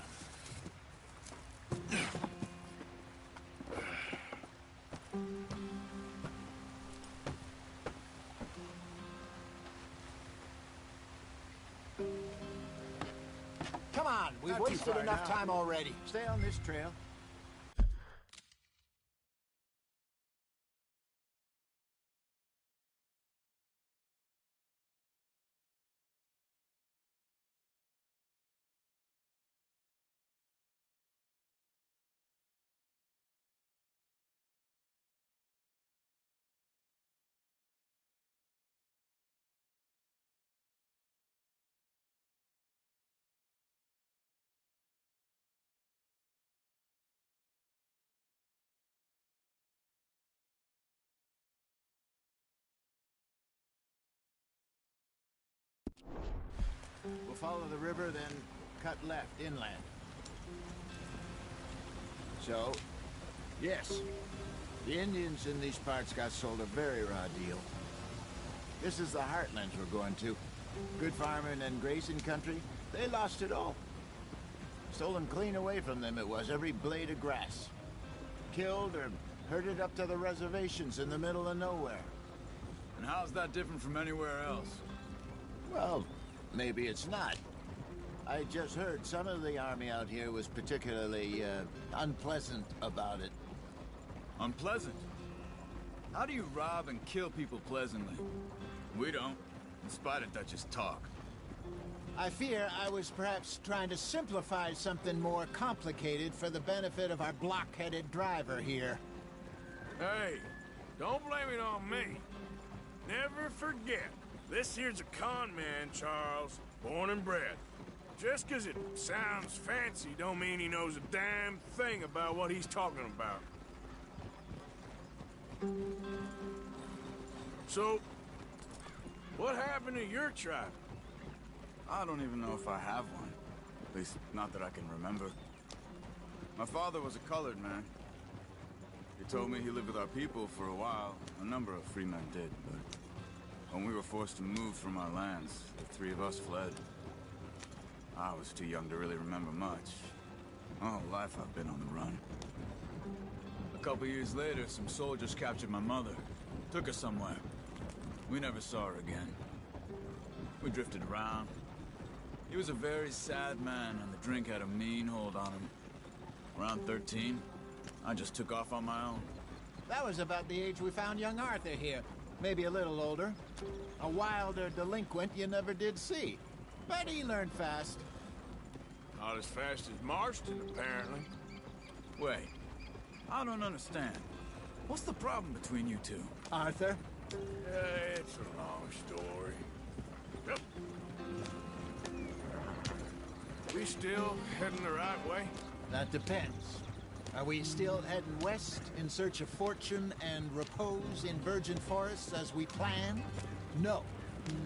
Come on, we've wasted enough time already. Stay on this trail. We'll follow the river, then cut left inland. So, yes, the Indians in these parts got sold a very raw deal. This is the heartlands we're going to. Good farming and grazing country, they lost it all. Stolen clean away from them it was, every blade of grass. Killed or herded up to the reservations in the middle of nowhere. And how's that different from anywhere else? Well, maybe it's not. I just heard some of the army out here was particularly, unpleasant about it. Unpleasant? How do you rob and kill people pleasantly? We don't, in spite of Dutch's talk. I fear I was perhaps trying to simplify something more complicated for the benefit of our block-headed driver here. Hey, don't blame it on me. Never forget, this here's a con man, Charles, born and bred. Just 'cause it sounds fancy don't mean he knows a damn thing about what he's talking about. So, what happened to your tribe? I don't even know if I have one. At least, not that I can remember. My father was a colored man. He told me he lived with our people for a while. A number of free men did, but when we were forced to move from our lands, the three of us fled. I was too young to really remember much. My whole life I've been on the run. A couple years later, some soldiers captured my mother. Took her somewhere. We never saw her again. We drifted around. He was a very sad man, and the drink had a mean hold on him. Around 13, I just took off on my own. That was about the age we found young Arthur here. Maybe a little older. A wilder delinquent you never did see. But he learned fast. Not as fast as Marston, apparently. Wait, I don't understand. What's the problem between you two? Arthur? It's a long story. Yep. We still heading the right way? That depends. Are we still heading west in search of fortune and repose in virgin forests as we planned? No.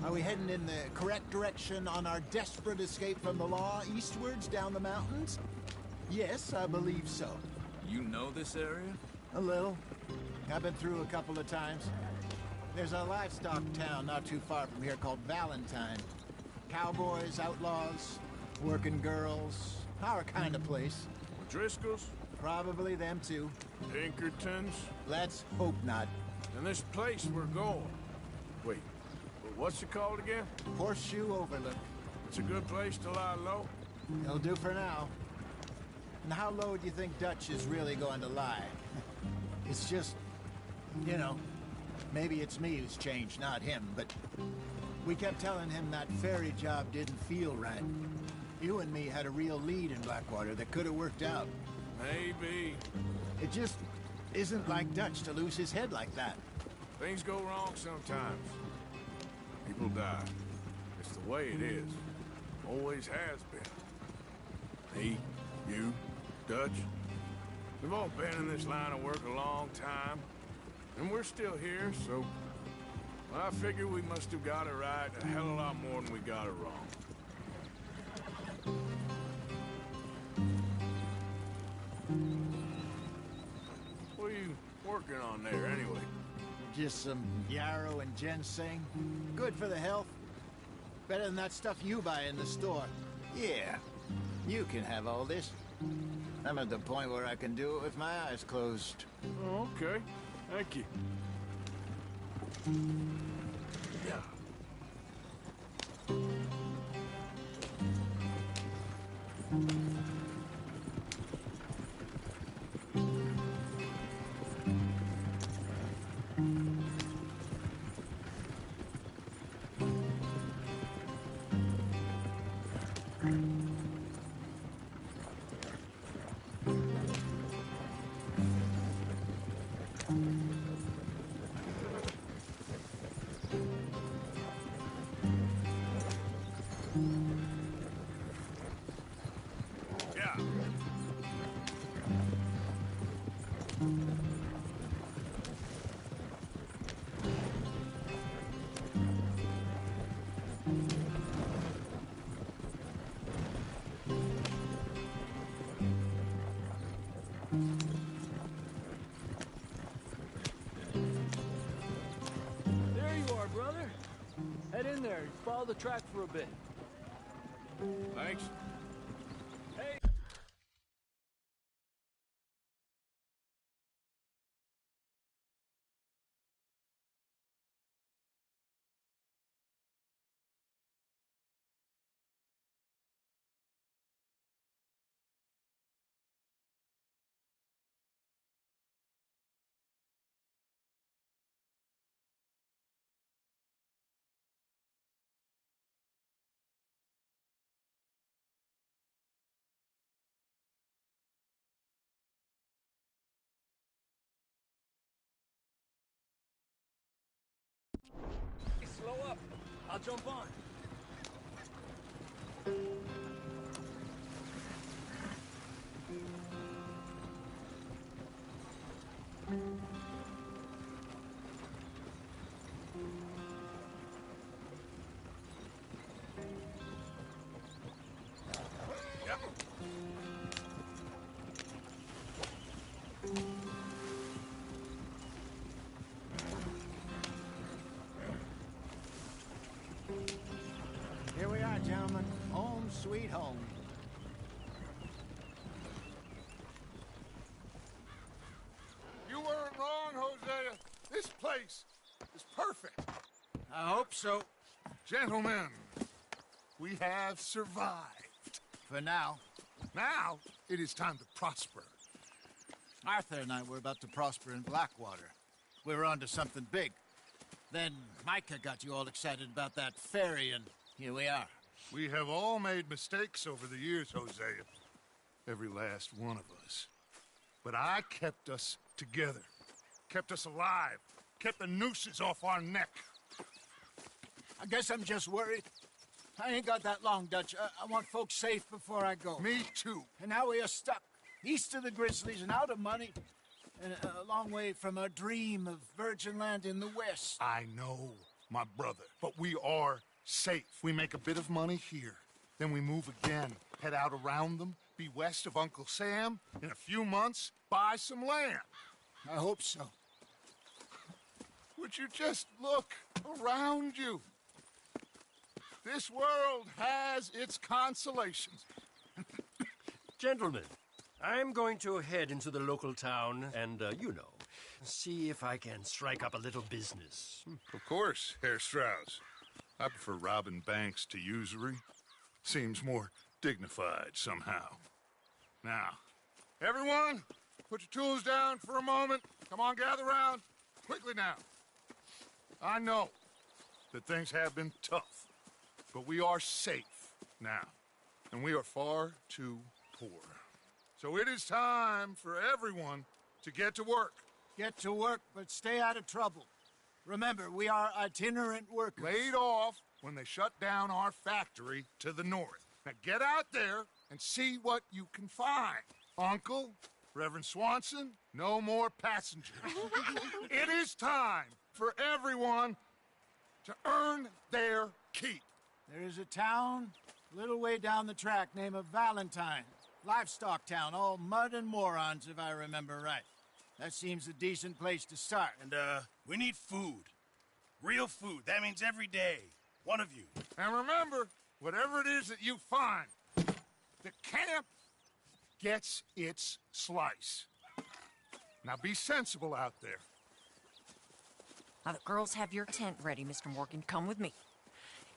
Are we heading in the correct direction on our desperate escape from the law eastwards down the mountains? Yes, I believe so. You know this area? A little. I've been through a couple of times. There's a livestock town not too far from here called Valentine. Cowboys, outlaws, working girls, our kind of place. Driscolls? Probably them too. Pinkertons? Let's hope not. And this place we're going. Wait, what's it called again? Horseshoe Overlook. It's a good place to lie low? It'll do for now. And how low do you think Dutch is really going to lie? It's just, you know, maybe it's me who's changed, not him, but we kept telling him that ferry job didn't feel right. You and me had a real lead in Blackwater that could have worked out. Maybe. It just isn't like Dutch to lose his head like that. Things go wrong sometimes. People die. It's the way it is. Always has been. Me, you, Dutch. We've all been in this line of work a long time. And we're still here, so... well, I figure we must have got it right a hell of a lot more than we got it wrong. What are you working on there, anyway? Just some yarrow and ginseng. Good for the health. Better than that stuff you buy in the store. Yeah, you can have all this. I'm at the point where I can do it with my eyes closed. Oh, okay. Thank you. Yeah. follow the track for a bit. Thanks. Hey! Slow up. I'll jump on. Here we are, gentlemen. Home sweet home. You weren't wrong, Hosea. This place is perfect. I hope so. Gentlemen, we have survived. For now. Now, it is time to prosper. Arthur and I were about to prosper in Blackwater. We were onto something big. Then Micah got you all excited about that ferry, and here we are. We have all made mistakes over the years, Hosea. Every last one of us. But I kept us together. Kept us alive. Kept the nooses off our neck. I guess I'm just worried. I ain't got that long, Dutch. I want folks safe before I go. Me too. And now we are stuck. East of the Grizzlies and out of money. And a long way from our dream of virgin land in the west. I know, my brother. But we are safe. We make a bit of money here. Then we move again. Head out around them. Be west of Uncle Sam. In a few months, buy some land. I hope so. Would you just look around you? This world has its consolations. Gentlemen, I'm going to head into the local town and, see if I can strike up a little business. Of course, Herr Strauss. I prefer robbing banks to usury. Seems more dignified somehow. Now, everyone, put your tools down for a moment. Come on, gather round. Quickly now. I know that things have been tough, but we are safe now, and we are far too poor. So it is time for everyone to get to work. Get to work, but stay out of trouble. Remember, we are itinerant workers. Laid off when they shut down our factory to the north. Now get out there and see what you can find. Uncle, Reverend Swanson, no more passengers. It is time for everyone to earn their keep. There is a town a little way down the track named Valentine. Livestock town, all mud and morons, if I remember right. That seems a decent place to start. And, we need food. Real food. That means every day. One of you. And remember, whatever it is that you find, the camp gets its slice. Now be sensible out there. Now the girls have your tent ready, Mr. Morgan. Come with me.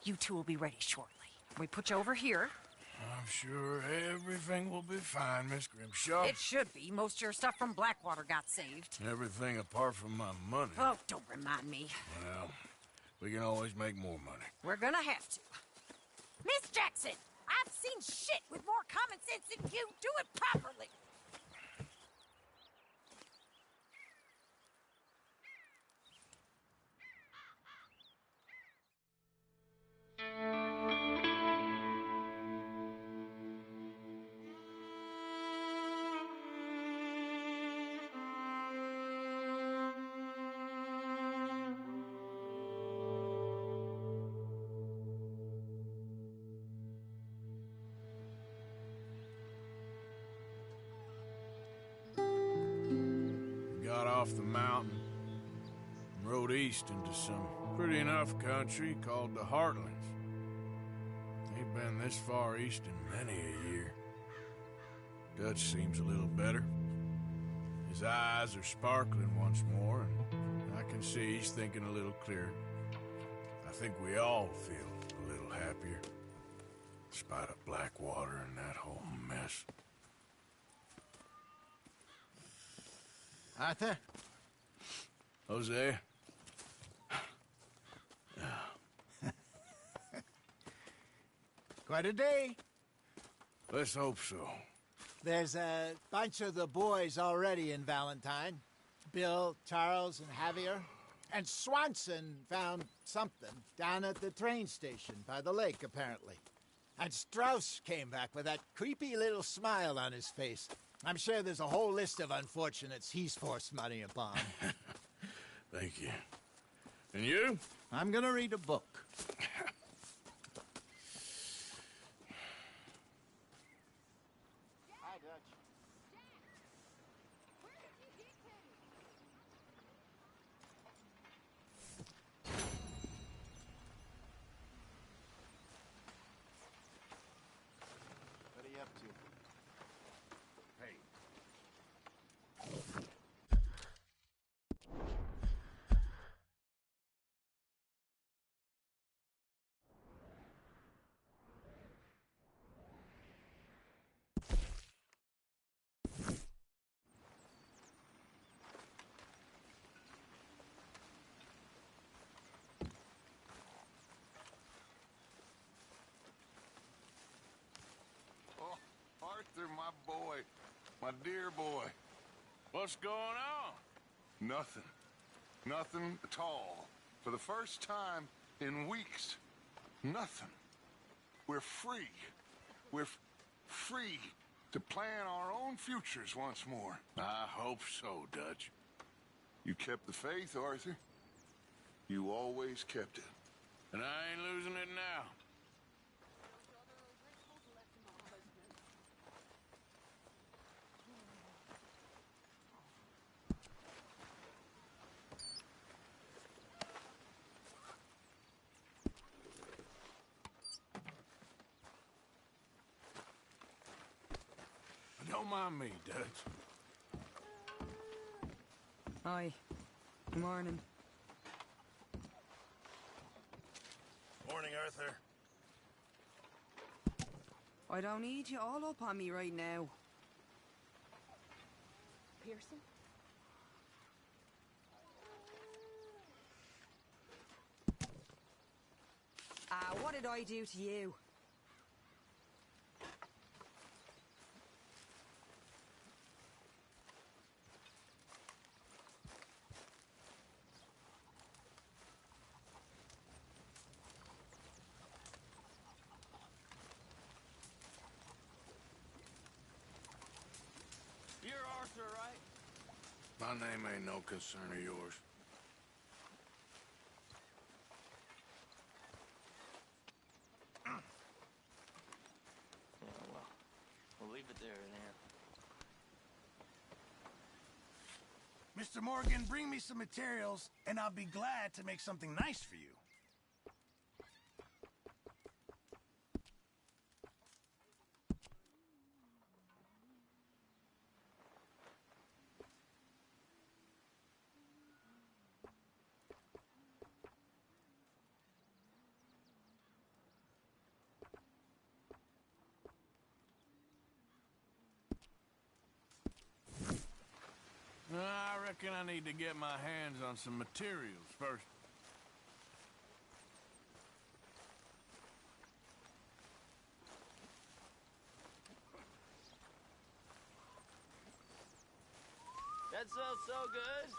You two will be ready shortly. We put you over here. I'm sure everything will be fine, Miss Grimshaw. It should be. Most of your stuff from Blackwater got saved. Everything apart from my money. Oh, don't remind me. Well, we can always make more money. We're gonna have to. Miss Jackson, I've seen shit with more common sense than you. Do it properly. Got off the mountain and rode east into some pretty enough country called the Heartlands. been this far east in many a year. Dutch seems a little better. His eyes are sparkling once more, and I can see he's thinking a little clearer. I think we all feel a little happier, despite of Blackwater and that whole mess. Arthur? Jose? Quite a day. Let's hope so. There's a bunch of the boys already in Valentine. Bill, Charles, and Javier. And Swanson found something down at the train station by the lake, apparently. And Strauss came back with that creepy little smile on his face. I'm sure there's a whole list of unfortunates he's forced money upon. Thank you. And you? I'm gonna read a book. Hi, Dutch. What are you up to? Hey. Oh, Arthur, my boy. My dear boy. What's going on? Nothing. Nothing at all. For the first time in weeks. Nothing. We're free. We're free to plan our own futures once more. I hope so, Dutch. You kept the faith, Arthur. You always kept it. And I ain't losing it now. Don't mind me, Dutch. Hi. Good morning. Morning, Arthur. I don't need you all up on me right now. Pearson? What did I do to you? You're Arthur, right? My name ain't no concern of yours. Yeah, well, we'll leave it there then. Mr. Morgan, bring me some materials, and I'll be glad to make something nice for you. I reckon I need to get my hands on some materials first. That sounds so good.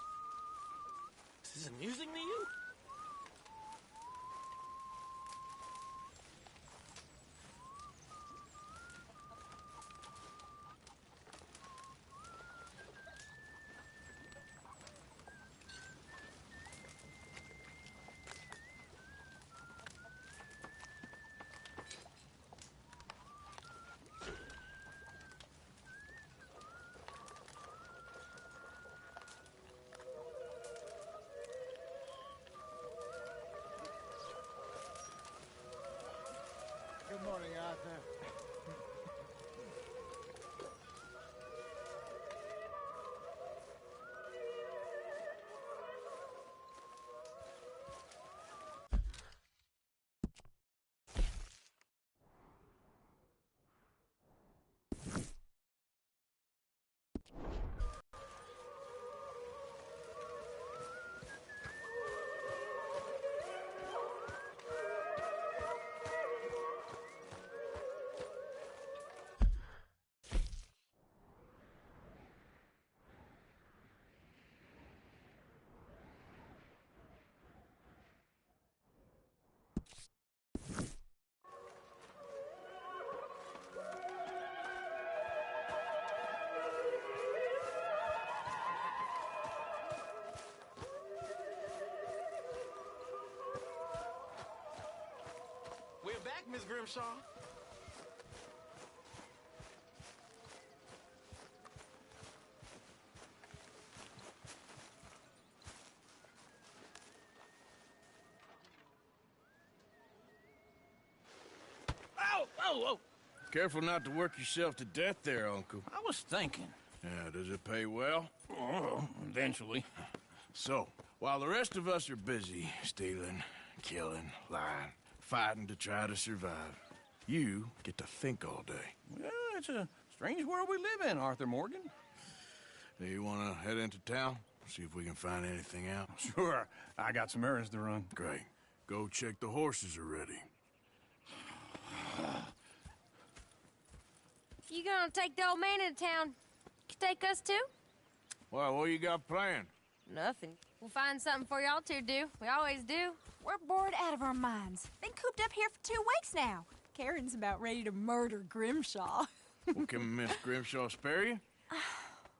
Is this amusing to you? Miss Grimshaw? Oh, oh, oh! Careful not to work yourself to death there, Uncle. I was thinking. Yeah, does it pay well? Oh, eventually. So, while the rest of us are busy stealing, killing, lying, fighting to try to survive, you get to think all day. Well, it's a strange world we live in, Arthur Morgan. Do you want to head into town? See if we can find anything out? Sure. I got some errands to run. Great. Go check the horses are ready. You gonna take the old man into town? You take us too? Well, what you got planned? Nothing. We'll find something for y'all to do. We always do. We're bored out of our minds. Been cooped up here for 2 weeks now. Karen's about ready to murder Grimshaw. Well, can Miss Grimshaw spare you?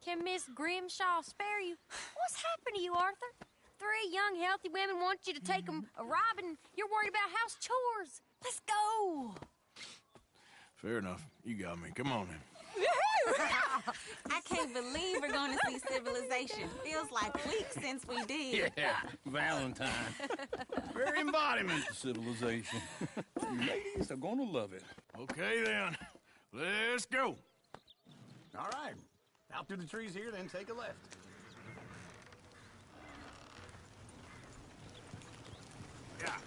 Can Miss Grimshaw spare you? What's happened to you, Arthur? 3 young, healthy women want you to take them a robbing. You're worried about house chores. Let's go. Fair enough. You got me. Come on in. I can't believe we're going to see civilization. Feels like weeks since we did. Yeah, Valentine. Very embodiment of civilization. You ladies are gonna love it. Okay, then. Let's go. All right. Out through the trees here, then take a left. Yeah.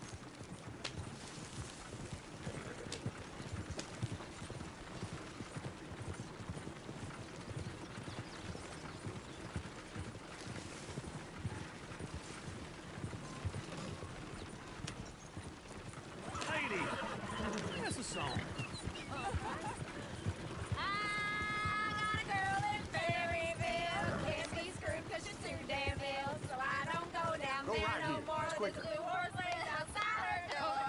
Lady, that's a song. Go right here. It's quicker. Outside her door.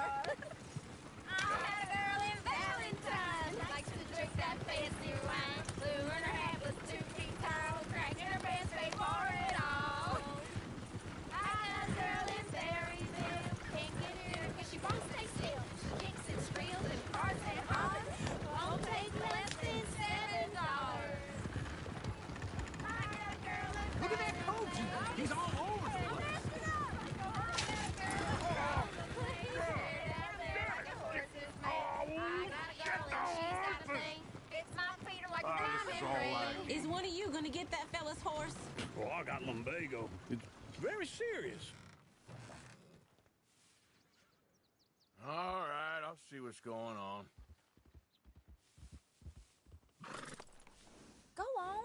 I had a girl in Valentine. Likes to drink that fancy wine. Blue and her hat was 2 feet tall. Cracking her pants, paid for it all. I had a girl in Berryville. Can't get her because she won't stay still. She kicks and squeals and farts and hollers. Won't take less than $7. I had a girl in Look at that coach. He's all over the place. Is one of you gonna get that fella's horse? Oh, I got lumbago. It's very serious. All right, I'll see what's going on. Go on.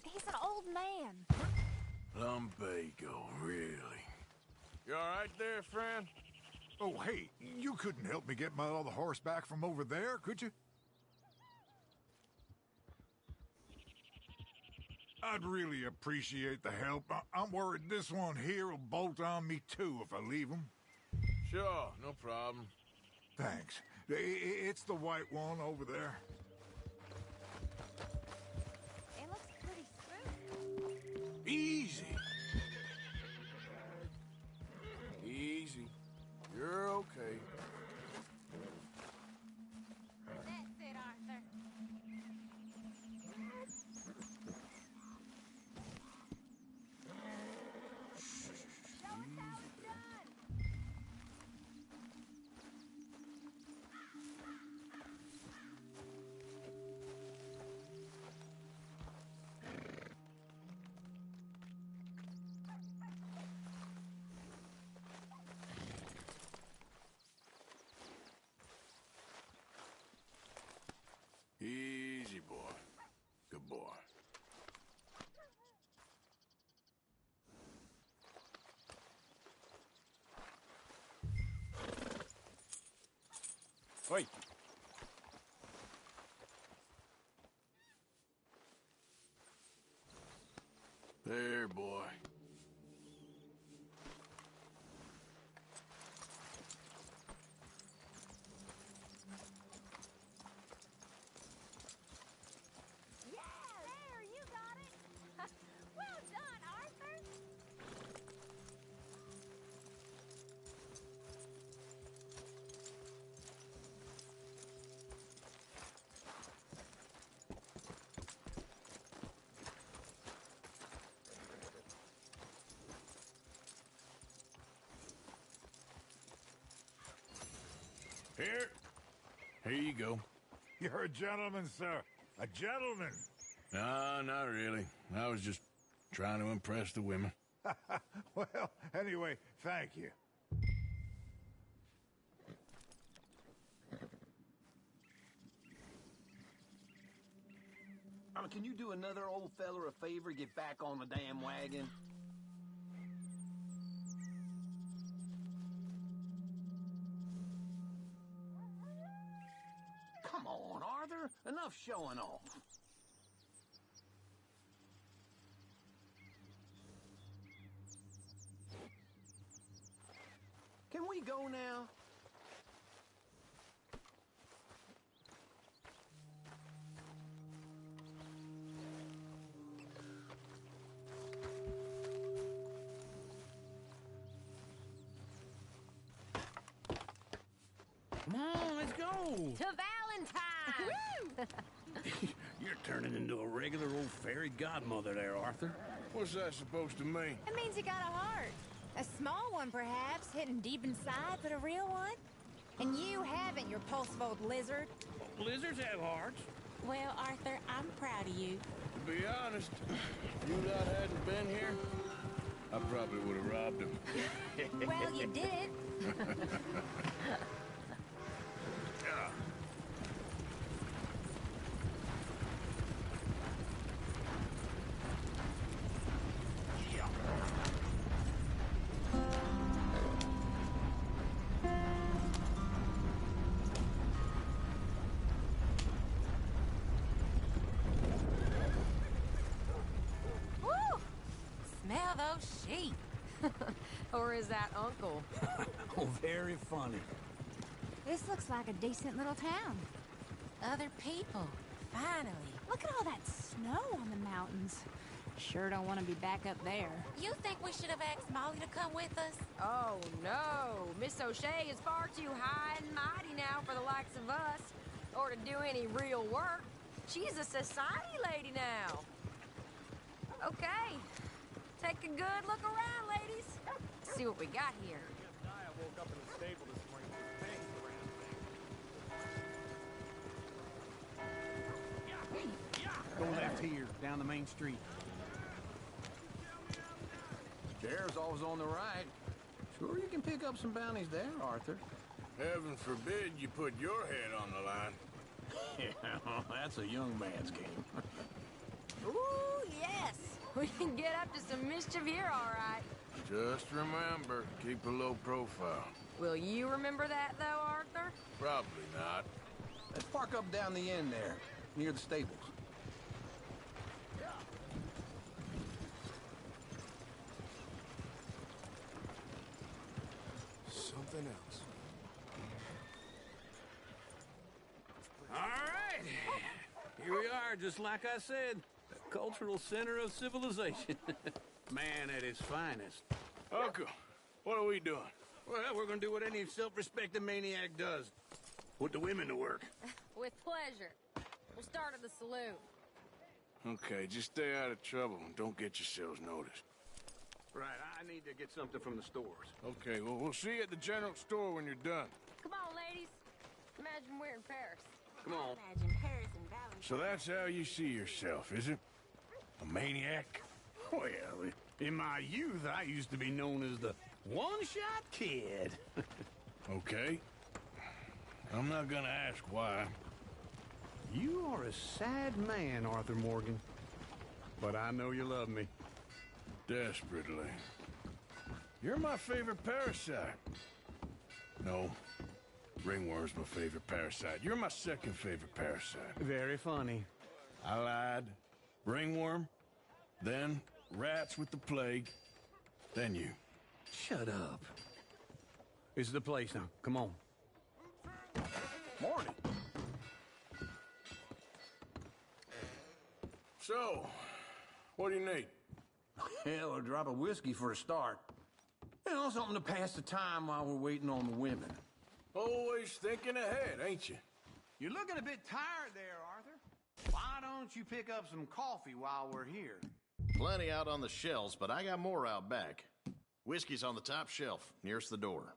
He's an old man. Lumbago, really? You all right there, friend? Oh, hey, you couldn't help me get my other horse back from over there, could you? I'd really appreciate the help. I'm worried this one here will bolt on me too if I leave him. Sure, no problem. Thanks. It's the white one over there. It looks pretty smooth. Easy. Easy. You're okay. That's it, Arthur. Easy, boy. Good boy. Wait. There, boy. There, you got it. Well done, Arthur. Here you go. You're a gentleman, sir. A gentleman. No, not really. I was just trying to impress the women. Well, anyway, thank you. Can you do another old feller a favor? Get back on the damn wagon? Come on, Arthur. Enough showing off. Can we go now? Come on, let's go. To Valentine! You're turning into a regular old fairy godmother there, Arthur. What's that supposed to mean? It means you got a heart. A small one, perhaps, hidden deep inside, but a real one. And you haven't, you repulsive old lizard. Lizards have hearts. Well, Arthur, I'm proud of you. To be honest, if you lot hadn't been here, I probably would have robbed him. Well, you did. Smell those sheep. Or is that Uncle? Oh, very funny. This looks like a decent little town. Other people. Finally. Look at all that snow on the mountains. Sure don't want to be back up there. You think we should have asked Molly to come with us? Oh, no. Miss O'Shea is far too high and mighty now for the likes of us, or to do any real work. She's a society lady now. Okay. Take a good look around, ladies. See what we got here. I woke up in the stable this morning with fangs around things. Go left here, down the main street. Sheriff's always on the right. Sure you can pick up some bounties there, Arthur. Heaven forbid you put your head on the line. Yeah, that's a young man's game. Ooh, yes. We can get up to some mischief here, all right. Just remember, keep a low profile. Will you remember that, though, Arthur? Probably not. Let's park up down the end there, near the stables. Something else. All right. Here we are, just like I said. The cultural center of civilization. Man at his finest. Uncle, what are we doing? Well, we're gonna do what any self-respecting maniac does. Put the women to work. With pleasure. We'll start at the saloon. Okay, just stay out of trouble and don't get yourselves noticed. Right, I need to get something from the stores. Okay, well, we'll see you at the general store when you're done. Come on, ladies. Imagine we're in Paris. Come on. Imagine Paris and Valentine. So that's how you see yourself, is it? A maniac? Well, in my youth, I used to be known as the one-shot kid. Okay. I'm not gonna ask why. You are a sad man, Arthur Morgan. But I know you love me. Desperately. You're my favorite parasite. No, ringworm's my favorite parasite. You're my second favorite parasite. Very funny. I lied. Ringworm, then rats with the plague, then you. Shut up. This is the place now. Come on. Morning. So, what do you need? Hell, a drop of whiskey for a start. You know, something to pass the time while we're waiting on the women. Always thinking ahead, ain't you? You're looking a bit tired there, Arthur. Why don't you pick up some coffee while we're here? Plenty out on the shelves, but I got more out back. Whiskey's on the top shelf, nearest the door.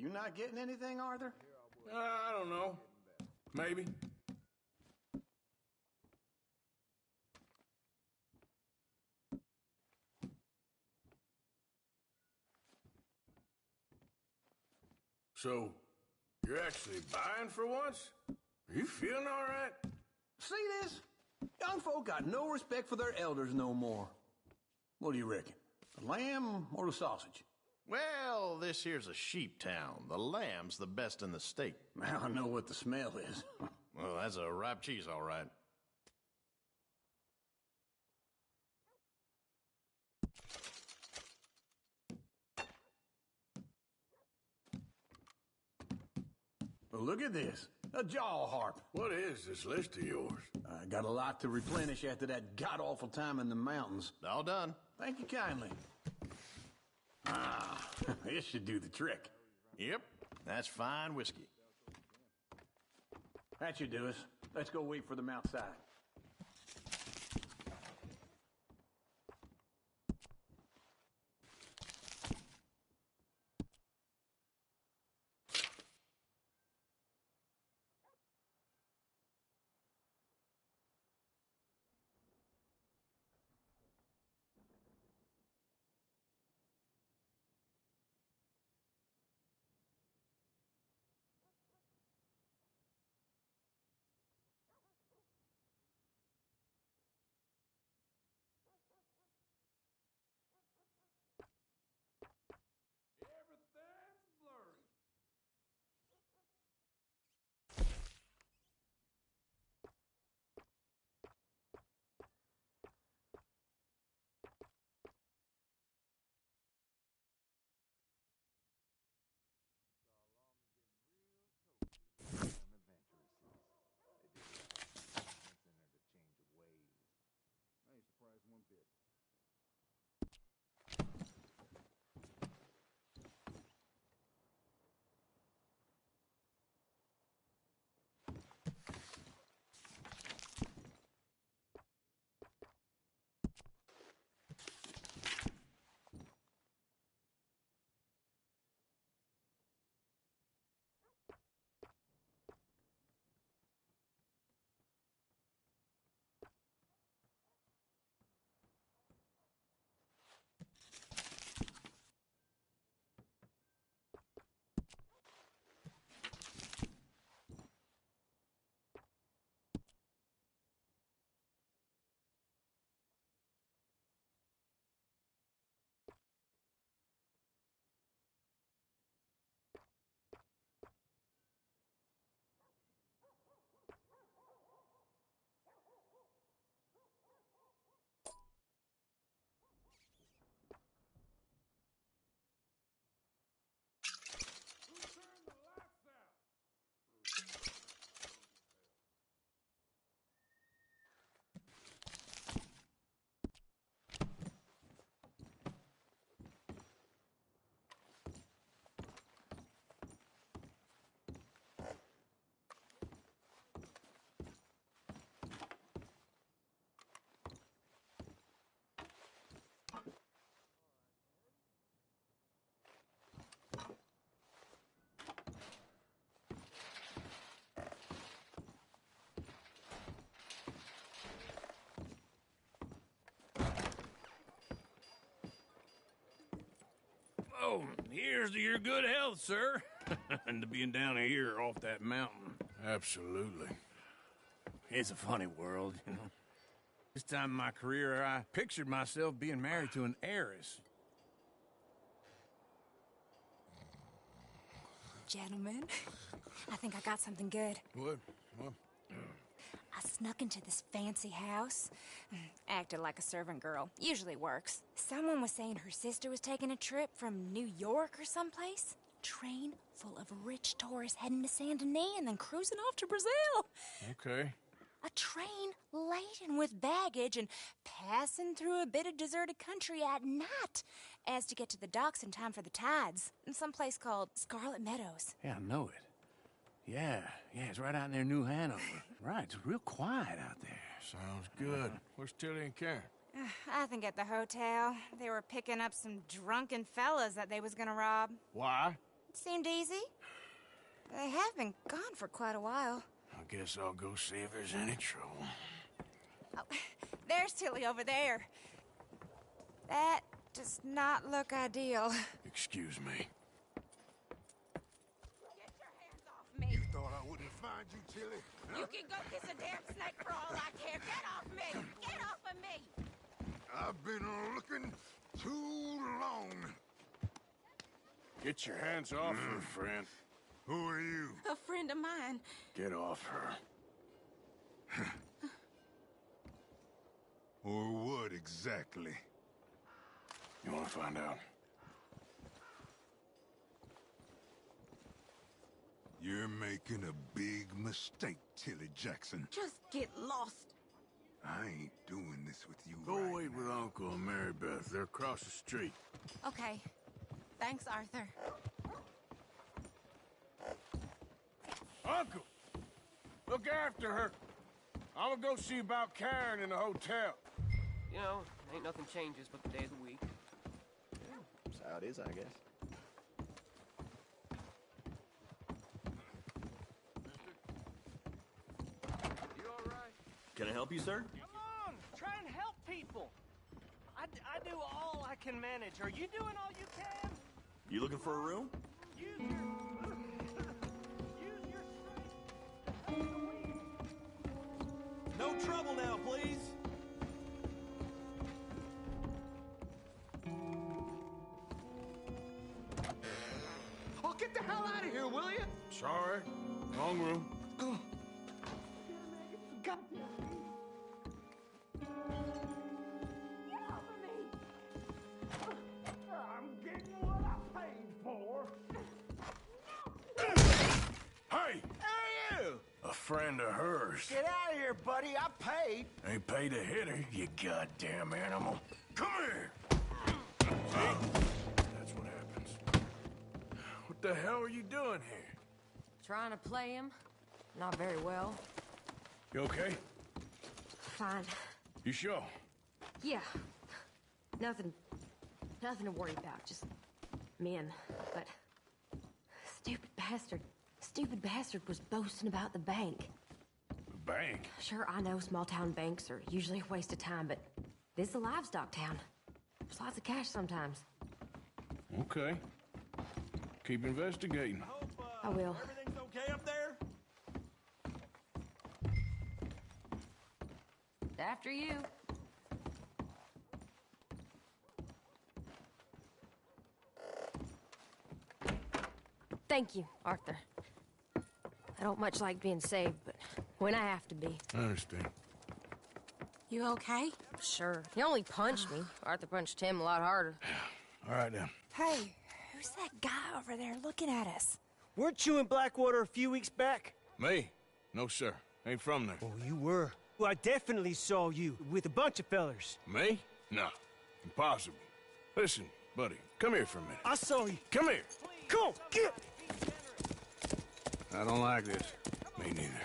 You not getting anything, Arthur? I don't know. Maybe. So, you're actually buying for once? Are you feeling all right? See this? Young folk got no respect for their elders no more. What do you reckon? The lamb or the sausage? Well, this here's a sheep town. The lamb's the best in the state. I know what the smell is. Well, that's a ripe cheese, all right. Well, look at this. A jaw harp. What is this list of yours? I got a lot to replenish after that god-awful time in the mountains. All done. Thank you kindly. Ah, this should do the trick. Yep, that's fine whiskey. That should do us. Let's go wait for them outside. Oh, here's to your good health, sir. And to being down here off that mountain. Absolutely. It's a funny world, you know. This time in my career, I pictured myself being married to an heiress. Gentlemen, I think I got something good. What? I snuck into this fancy house. Acted like a servant girl. Usually works. Someone was saying her sister was taking a trip from New York or someplace. Train full of rich tourists heading to Saint Denis and then cruising off to Brazil. Okay. A train laden with baggage and passing through a bit of deserted country at night as to get to the docks in time for the tides in some place called Scarlet Meadows. Yeah, I know it. Yeah, it's right out near New Hanover. Right, it's real quiet out there. Sounds good. Where's Tilly and Karen? I think at the hotel. They were picking up some drunken fellas that they was gonna rob. Why? Seemed easy. They have been gone for quite a while. I guess I'll go see if there's any trouble. Oh, there's Tilly over there. That does not look ideal. Excuse me. Get your hands off me! You thought I wouldn't find you, Tilly? You can go kiss a damn snake for all I care. Get off me! Get off of me! I've been looking too long. Get your hands off her, friend. Who are you? A friend of mine. Get off her. Or what exactly? You want to find out? You're making a big mistake, Tilly Jackson. Just get lost. I ain't doing this with you. Go right wait with Uncle and Mary Beth. They're across the street. Okay. Thanks, Arthur. Uncle! Look after her. I'm gonna go see about Karen in the hotel. You know, ain't nothing changes but the day of the week. That's how it is, I guess. You all right? Can I help you, sir? Come on, try and help people. I do all I can manage. Are you doing all you can? You looking for a room? Use your strength. No trouble now, please. Oh, get the hell out of here, will you? Sorry. Wrong room. I'm getting what I paid for. Hey! Who are you? A friend of hers. Get out of here, buddy. I paid. Ain't paid to hit her, you goddamn animal. Come here! That's what happens. What the hell are you doing here? Trying to play him. Not very well. You okay? Fine. You sure? Yeah. Nothing to worry about. Just men. But stupid bastard was boasting about the bank. The bank? Sure, I know small town banks are usually a waste of time, but this is a livestock town. There's lots of cash sometimes. Okay. Keep investigating. I will. Everything's okay up there? After you. Thank you, Arthur. I don't much like being saved, but when I have to be. I understand. You okay? Sure. He only punched me. Arthur punched him a lot harder. All right, then. Hey, who's that guy over there looking at us? Weren't you in Blackwater a few weeks back? Me? No, sir. Ain't from there. Oh, you were. Well, I definitely saw you with a bunch of fellers. Me? No. Impossible. Listen, buddy, come here for a minute. I saw you. Come here. Come on, get! I don't like this. Me neither.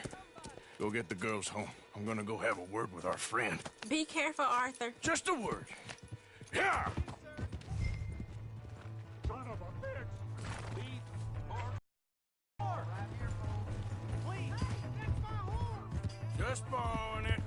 Go get the girls home. I'm gonna go have a word with our friend. Be careful, Arthur. Just a word. Yeah! Son of a bitch! Just borrowing it.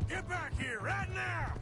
Get back here, right now!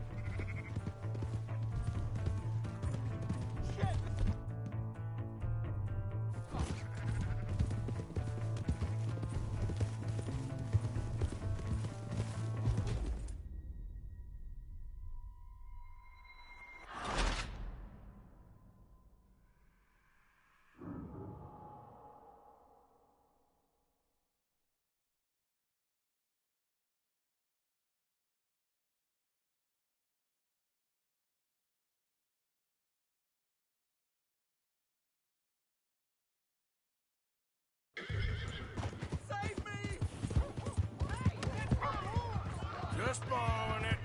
Just borrowing it.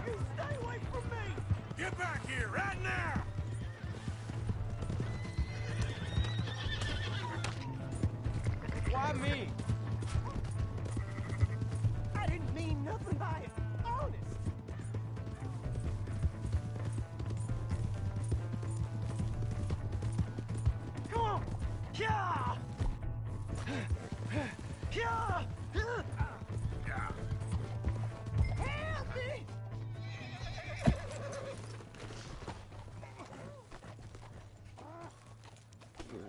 You stay away from me! Get back here, right now! Why me? I didn't mean nothing by it. Honest. Come on. Yeah. Yeah. Help me.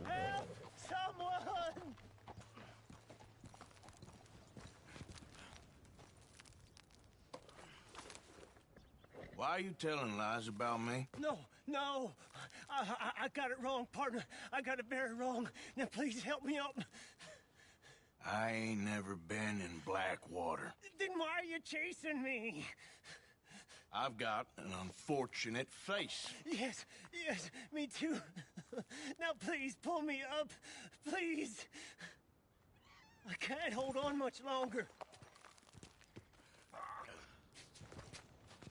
Help someone. Why are you telling lies about me? No. I got it wrong, partner. I got it very wrong. Now, please help me up. I ain't never been in Blackwater. Then why are you chasing me? I've got an unfortunate face. Yes, me too. Now, please, pull me up. Please. I can't hold on much longer.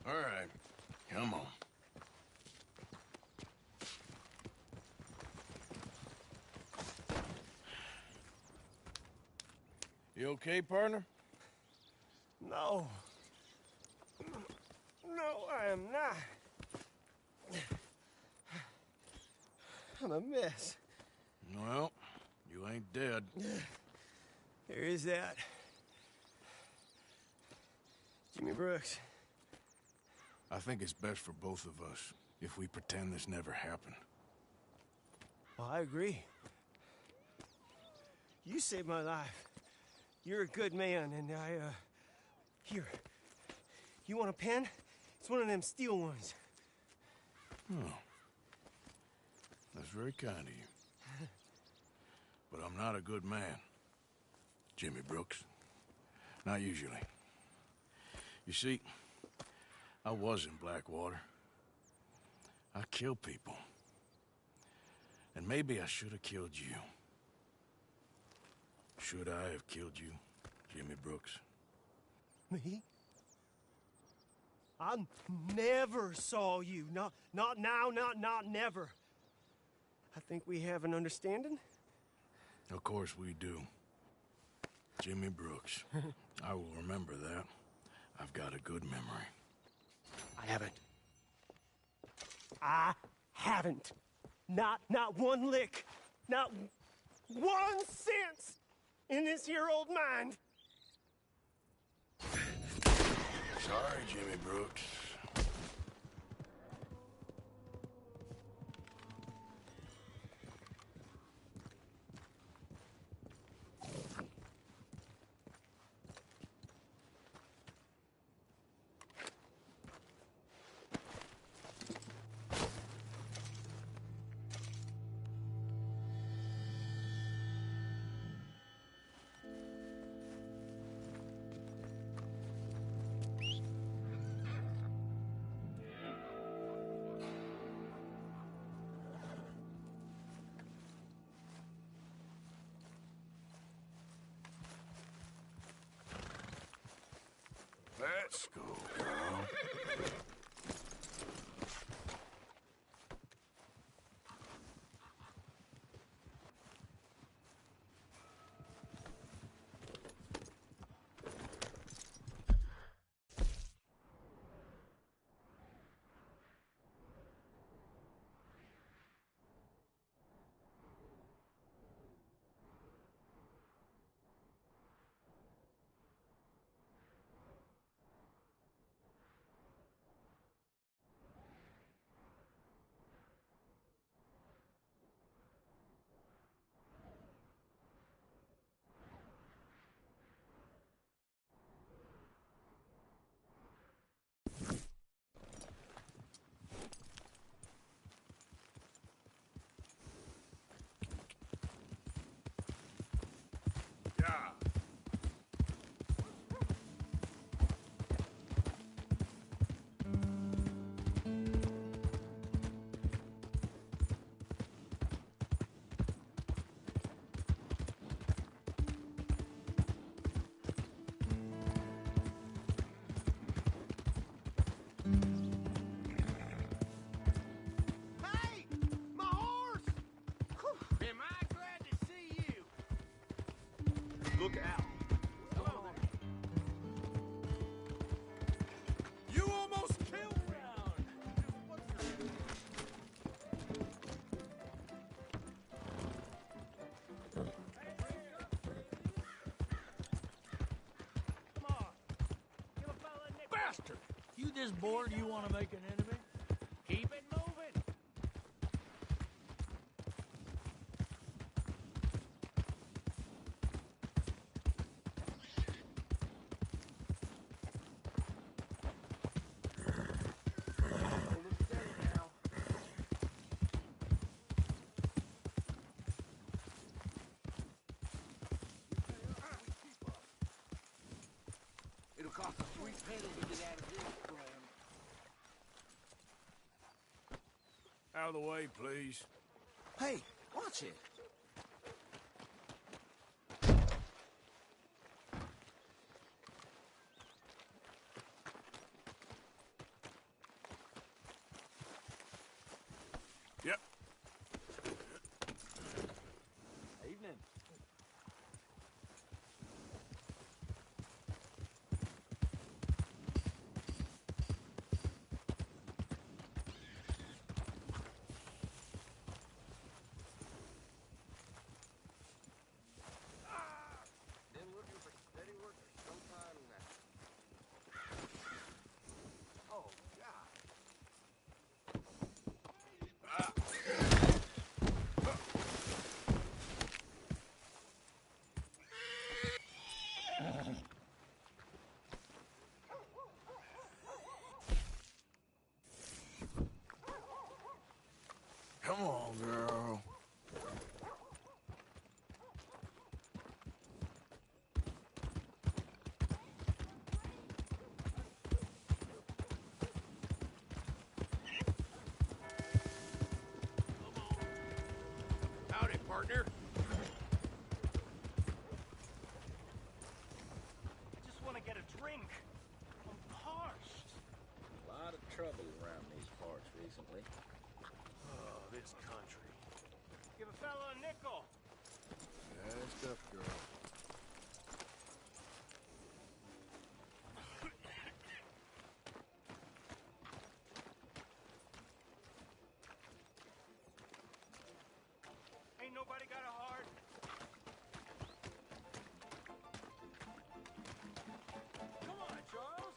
All right, come on. You okay, partner? No. No, I am not. I'm a mess. Well, you ain't dead. There is that. Jimmy Brooks. I think it's best for both of us if we pretend this never happened. Well, I agree. You saved my life. You're a good man, and here. You want a pen? It's one of them steel ones. Oh. That's very kind of you. But I'm not a good man, Jimmy Brooks. Not usually. You see, I was in Blackwater. I killed people. And maybe I should have killed you. Should I have killed you, Jimmy Brooks? Me? I never saw you. Not now, not never. I think we have an understanding. Of course we do. Jimmy Brooks. I will remember that. I've got a good memory. I haven't. Not one lick. Not 1 cent in this here old mind. Sorry, Jimmy Brooks. Let's go, girl. Look out. You almost killed me. Bastard! You this bored you want to make an enemy? Keep it moving! It'll cost a sweet penny to get out of this ground. Out of the way, please. Hey, watch it. Yep. Evening. Been looking for steady work for some time now. Oh, God. Come on, girl. Howdy, partner. Just want to get a drink. I'm parched. A lot of trouble around these parts recently. Oh, this country. Give a fella a nickel. That's tough, girl. Ain't nobody got a heart. Come on, Charles.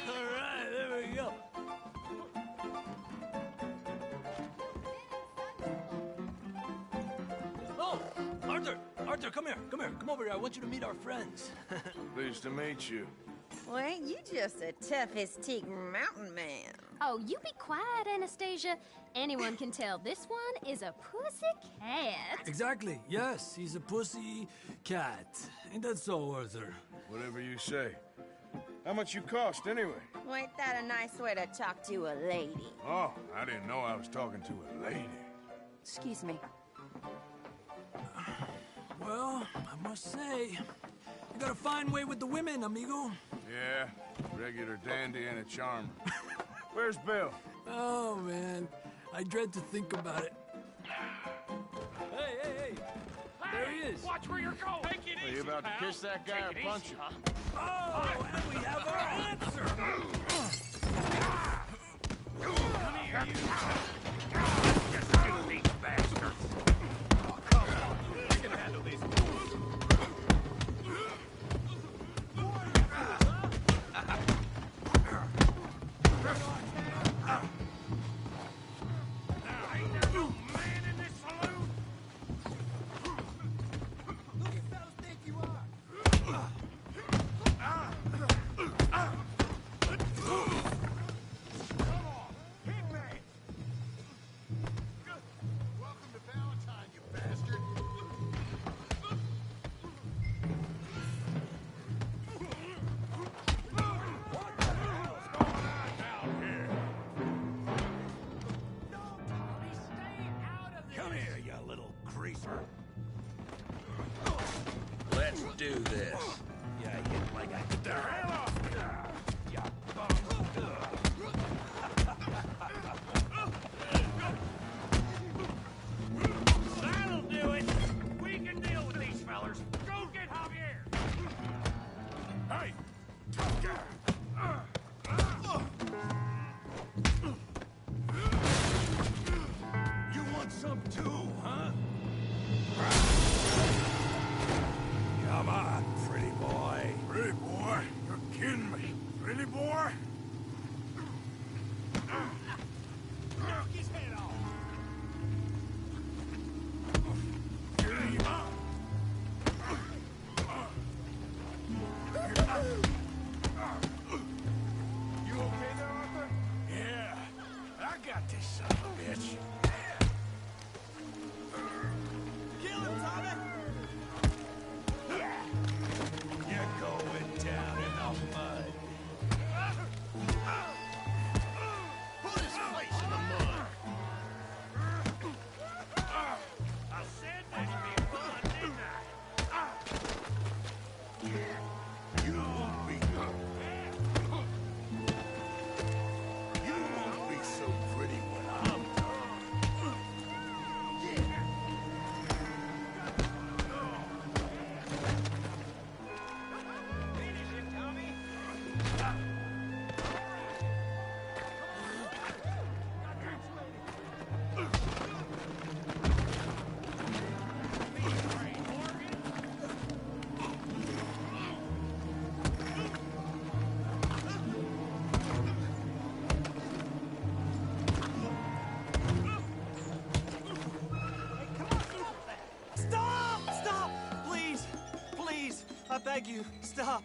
All right, there we go. Oh, Arthur, come here, come over here. I want you to meet our friends. Pleased to meet you. Well, ain't you just a tough as teak mountain man? Oh, you be quiet, Anastasia. Anyone can tell this one is a pussy cat. Exactly, yes, he's a pussy cat. Ain't that so, Arthur? Whatever you say. How much you cost, anyway? Well, ain't that a nice way to talk to a lady? Oh, I didn't know I was talking to a lady. Excuse me. Well, I must say, you got a fine way with the women, amigo. Yeah, regular dandy and a charmer. Where's Bill? Oh, man, I dread to think about it. Hey! There he is. Watch where you're going! Take it Are you about to kiss that guy or punch him? Oh, and we have our answer. Come here, you! You filthy bastard! Oh, come on! I can handle these. Ain't there no man in this saloon? Who you fellas think you are? Welcome to Valentine, you bastard. What the hell's going on down here? No, Tommy, stay out of this! Come here, you little greaser. Let's do this. Yeah, hit like I Get the hell off me! Yeah. got this, son of a bitch. Kill him, Tommy! You're going down in the mud. Put his face in the mud. I said that'd be fun, didn't I? You won't be You won't be so pretty when I'm done. Finish it, Tommy! Stop! Stop! Please! Please! I beg you, stop!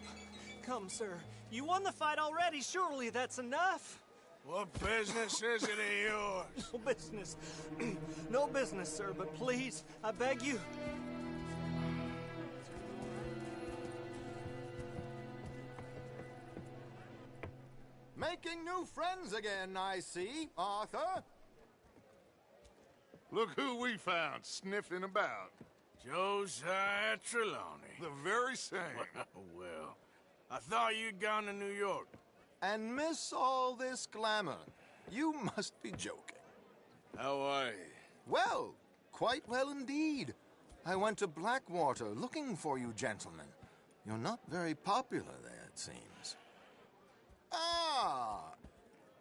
Come, sir. You won the fight already. Surely that's enough. What business is it of yours? No business. No business, sir, but please, I beg you. Making new friends again, I see, Arthur. Look who we found sniffing about. Josiah Trelawney. The very same. Well, I thought you'd gone to New York. And miss all this glamour. You must be joking. How are you? Well, quite well indeed. I went to Blackwater looking for you gentlemen. You're not very popular there, it seems. Ah,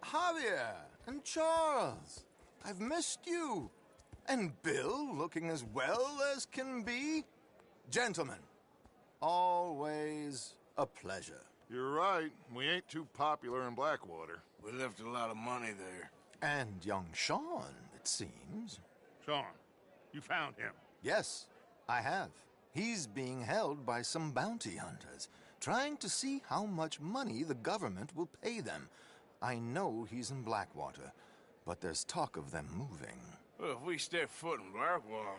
Javier and Charles. I've missed you. And Bill looking as well as can be. Gentlemen, always a pleasure. You're right. We ain't too popular in Blackwater. We left a lot of money there. And young Sean, it seems. Sean, you found him? Yes, I have. He's being held by some bounty hunters, trying to see how much money the government will pay them. I know he's in Blackwater, but there's talk of them moving. Well, if we step foot in Blackwater...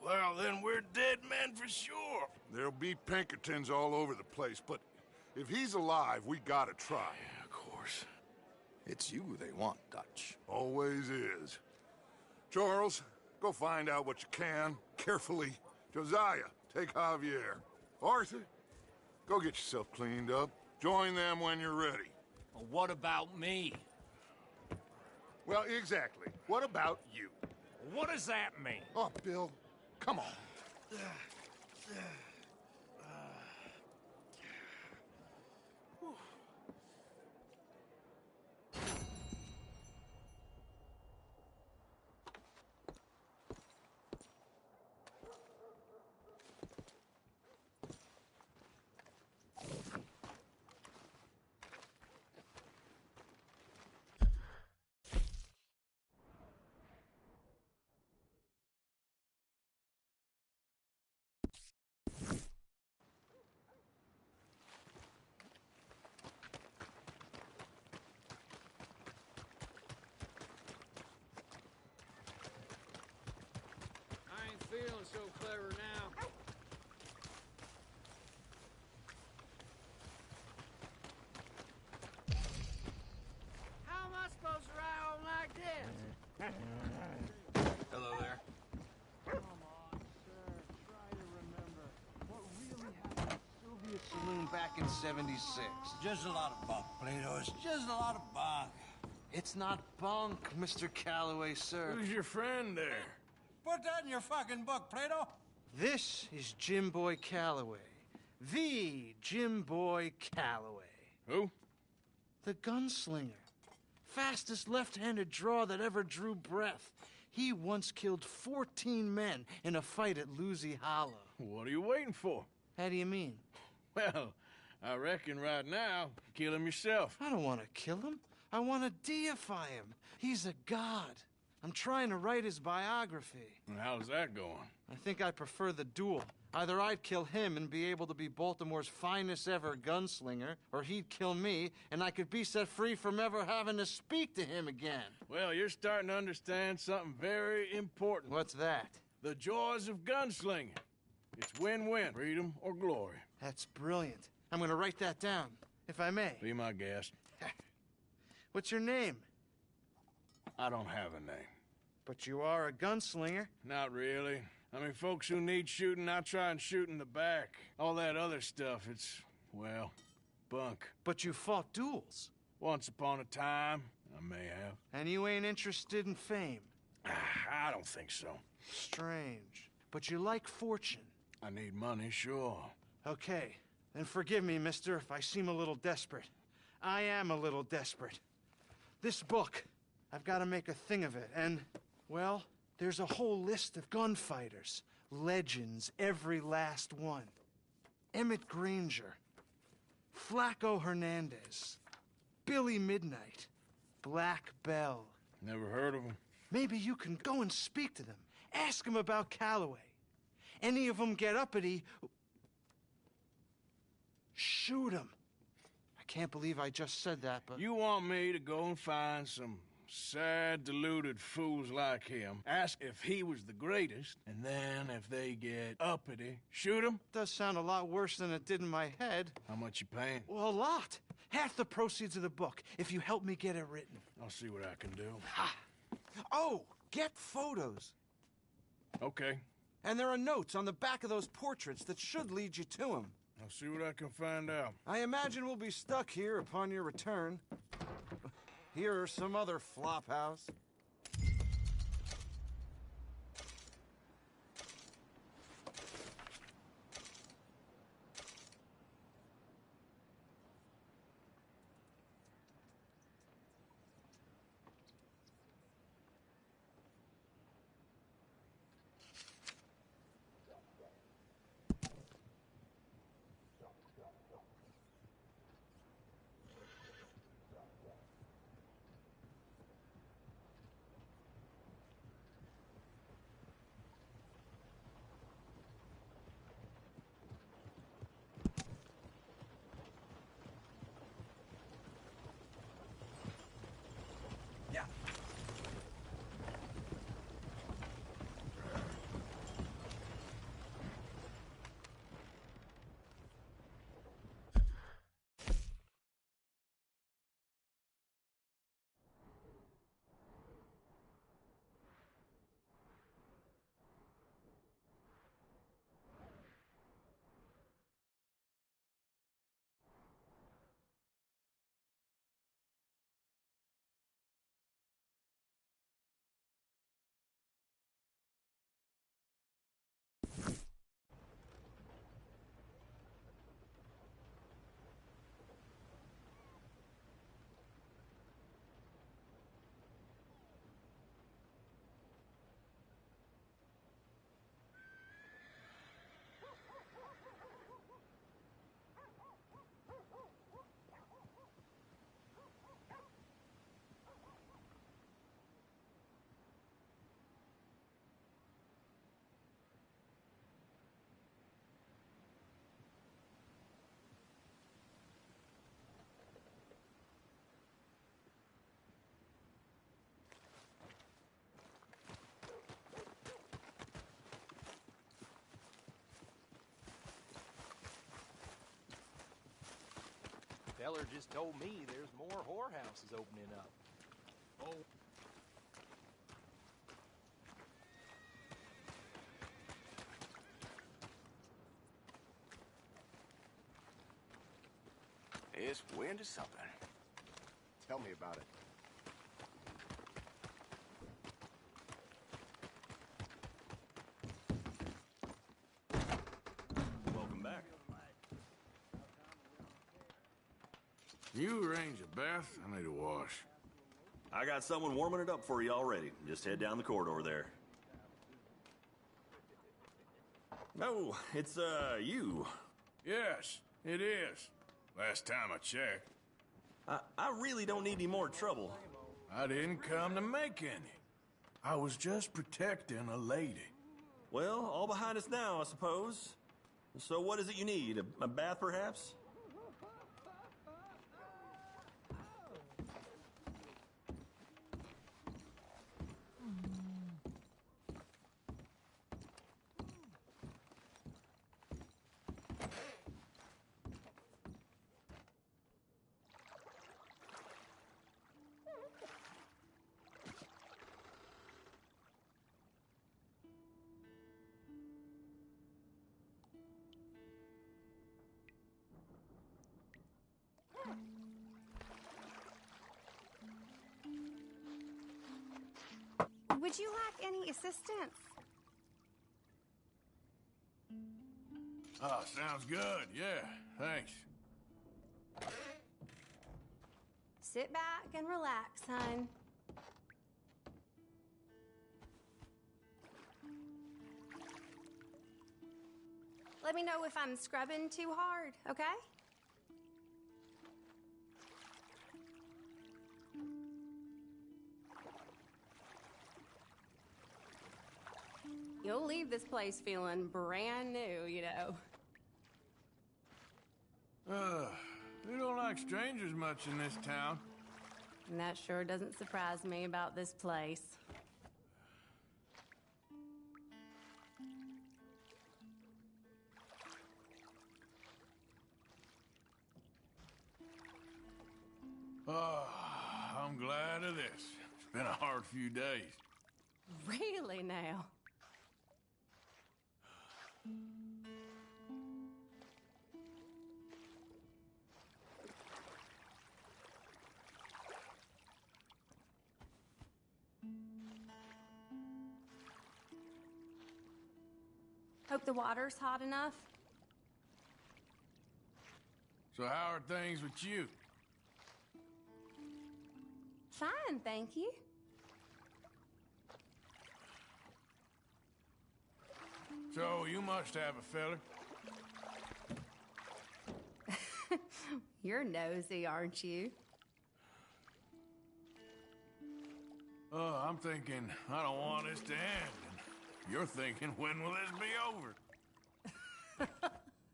Well, then we're dead men for sure. There'll be Pinkertons all over the place, but if he's alive, we gotta try. Yeah, of course. It's you they want, Dutch. Always is. Charles, go find out what you can, carefully. Josiah, take Javier. Arthur, go get yourself cleaned up. Join them when you're ready. Well, what about me? Well, exactly. What about you? What does that mean? Oh, Bill, come on. Feeling so clever now. How am I supposed to ride on like this? Hello there. Come on, sir. Try to remember what really happened at Soviet Saloon back in '76. Just a lot of bunk, Plato. It's just a lot of bunk. It's not bunk, Mr. Calloway, sir. Who's your friend there? Put that in your fucking book, Plato. This is Jim Boy Calloway. The Jim Boy Calloway. Who? The gunslinger. Fastest left-handed draw that ever drew breath. He once killed 14 men in a fight at Lucy Hollow. What are you waiting for? How do you mean? Well, I reckon right now, kill him yourself. I don't want to kill him. I want to deify him. He's a god. I'm trying to write his biography. And how's that going? I think I prefer the duel. Either I'd kill him and be able to be Baltimore's finest ever gunslinger, or he'd kill me and I could be set free from ever having to speak to him again. Well, you're starting to understand something very important. What's that? The joys of gunslinging. It's win-win, freedom or glory. That's brilliant. I'm gonna write that down, if I may. Be my guest. What's your name? I don't have a name. But you are a gunslinger. Not really. I mean, folks who need shooting, I try and shoot in the back. All that other stuff, it's, well, bunk. But you fought duels. Once upon a time, I may have. And you ain't interested in fame. I don't think so. Strange. But you like fortune. I need money, sure. Okay. Then forgive me, mister, if I seem a little desperate. I am a little desperate. This book, I've got to make a thing of it, and, well, there's a whole list of gunfighters. Legends, every last one. Emmett Granger, Flaco Hernandez, Billy Midnight, Black Bell. Never heard of them. Maybe you can go and speak to them. Ask them about Calloway. Any of them get uppity, shoot them. I can't believe I just said that, but... You want me to go and find some sad, deluded fools like him, ask if he was the greatest, and then if they get uppity, shoot him? Does sound a lot worse than it did in my head. How much you paying? Well, a lot. Half the proceeds of the book, if you help me get it written. I'll see what I can do. Ha! Oh, get photos. Okay. And there are notes on the back of those portraits that should lead you to him. I'll see what I can find out. I imagine we'll be stuck here upon your return. Here are some other flophouse. Feller just told me there's more whorehouses opening up. Oh. It's wind or something. Tell me about it. Welcome back. You arrange a bath? I need a wash. I got someone warming it up for you already. Just head down the corridor there. No, it's, you. Yes, it is. Last time I checked. I really don't need any more trouble. I didn't come to make any. I was just protecting a lady. Well, all behind us now, I suppose. So what is it you need? A bath, perhaps? Would you like any assistance? Oh, sounds good. Yeah, thanks. Sit back and relax, hon. Let me know if I'm scrubbing too hard, okay? You'll leave this place feeling brand new, you know. We don't like strangers much in this town. And that sure doesn't surprise me about this place. Oh, I'm glad of this. It's been a hard few days. Really now? Hope the water's hot enough. So how are things with you? Fine, thank you. So you must have a feller. You're nosy, aren't you? Oh, I'm thinking I don't want this to end. And you're thinking, when will this be over?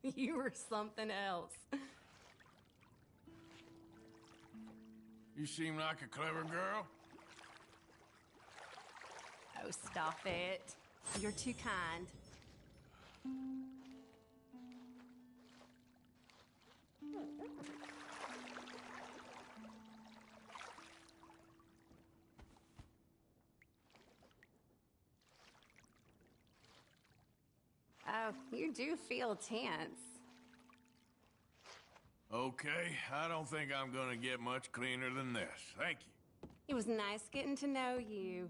You were something else. You seem like a clever girl. Oh, stop it. You're too kind. Oh, you do feel tense. Okay, I don't think I'm gonna get much cleaner than this. Thank you. It was nice getting to know you.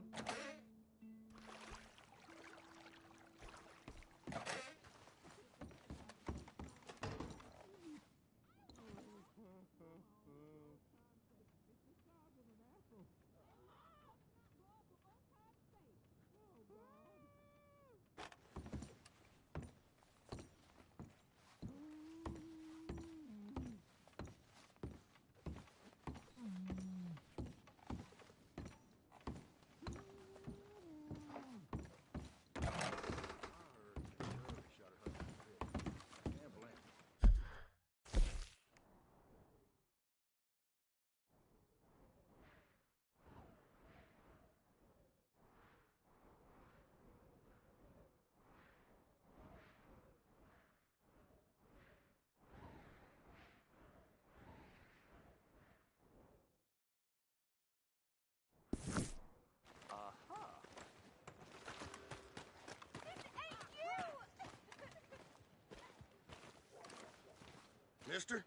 Mister?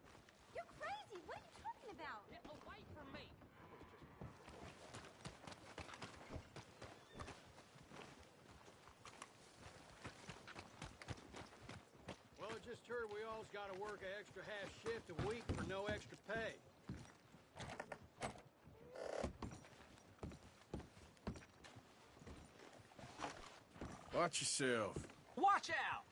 You're crazy. What are you talking about? Get away from me. Well, I just heard we all's got to work an extra half shift a week for no extra pay. Watch yourself. Watch out!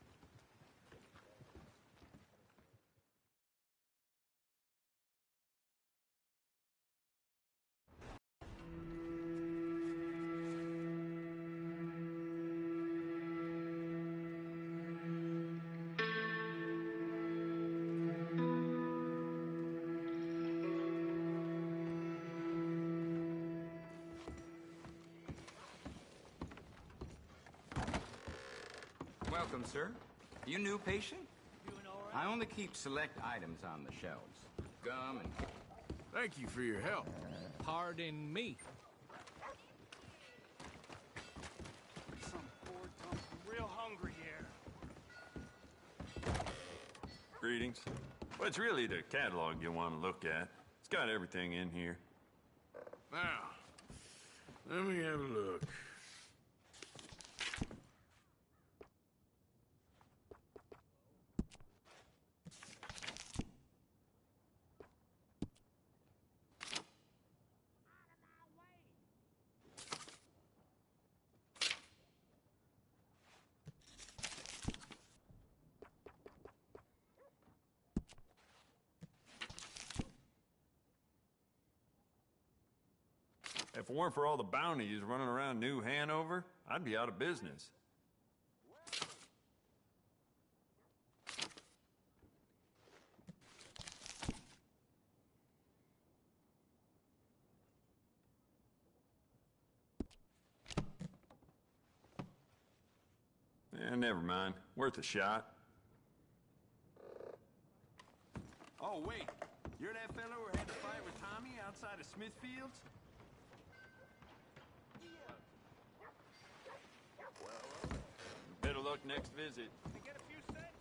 Welcome, sir. You new patient? I only keep select items on the shelves. Gum and... Thank you for your help. Pardon me. Some poor dump. I'm real hungry here. Greetings. Well, it's really the catalog you want to look at. It's got everything in here. Now, let me have a look. If it weren't for all the bounties running around New Hanover, I'd be out of business. Never mind. Worth a shot. Oh, wait. You're that fellow who had to fight with Tommy outside of Smithfield's? Better luck next visit. Get a few cents.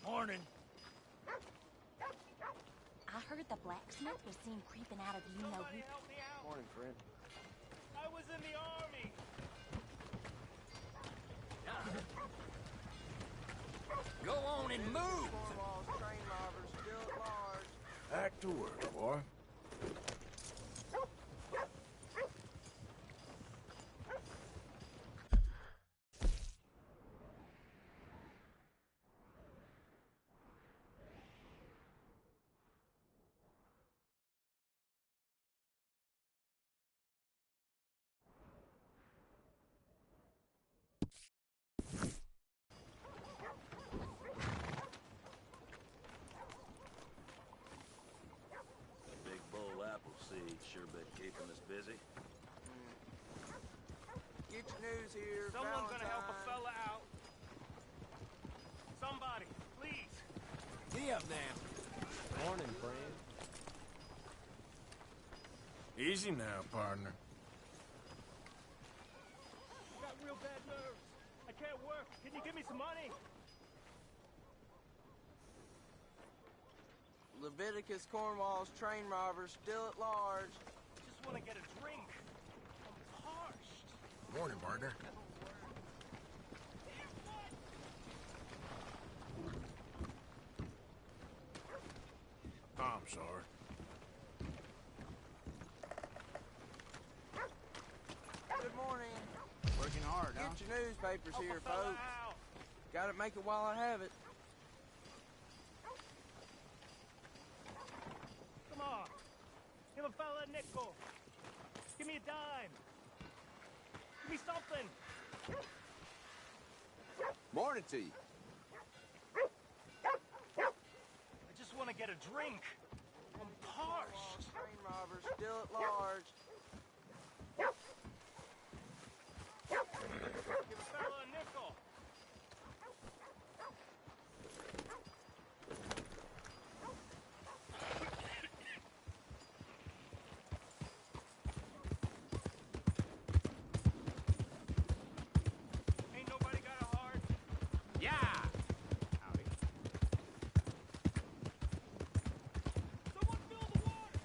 Morning. I heard the blacksmith was seen creeping out of you know who. Help me out. Morning, friend. I was in the army. Go on and move! Back to work, boy. Big bull apple seed sure been keeping us busy. Get your news here, Someone's gonna help a Valentine. fella out. Somebody, please. Gee up now. Morning, friend. Easy now, partner. Got real bad nerves. I can't work. Can you give me some money? Leviticus Cornwall's train robbers still at large. Just want to get a drink. I'm parched. Morning, partner. I'm sorry. Good morning. Working hard, huh? Get your newspapers Help here, a fella folks. out. Gotta make it while I have it. Come on. Give a fella a nickel. Give me a dime. Give me something. Morning to you. I just want to get a drink. I'm parched. Train robbers still at large. Give a fella a nickel. Ain't nobody got a heart. Yeah! Howdy. Someone fill the water.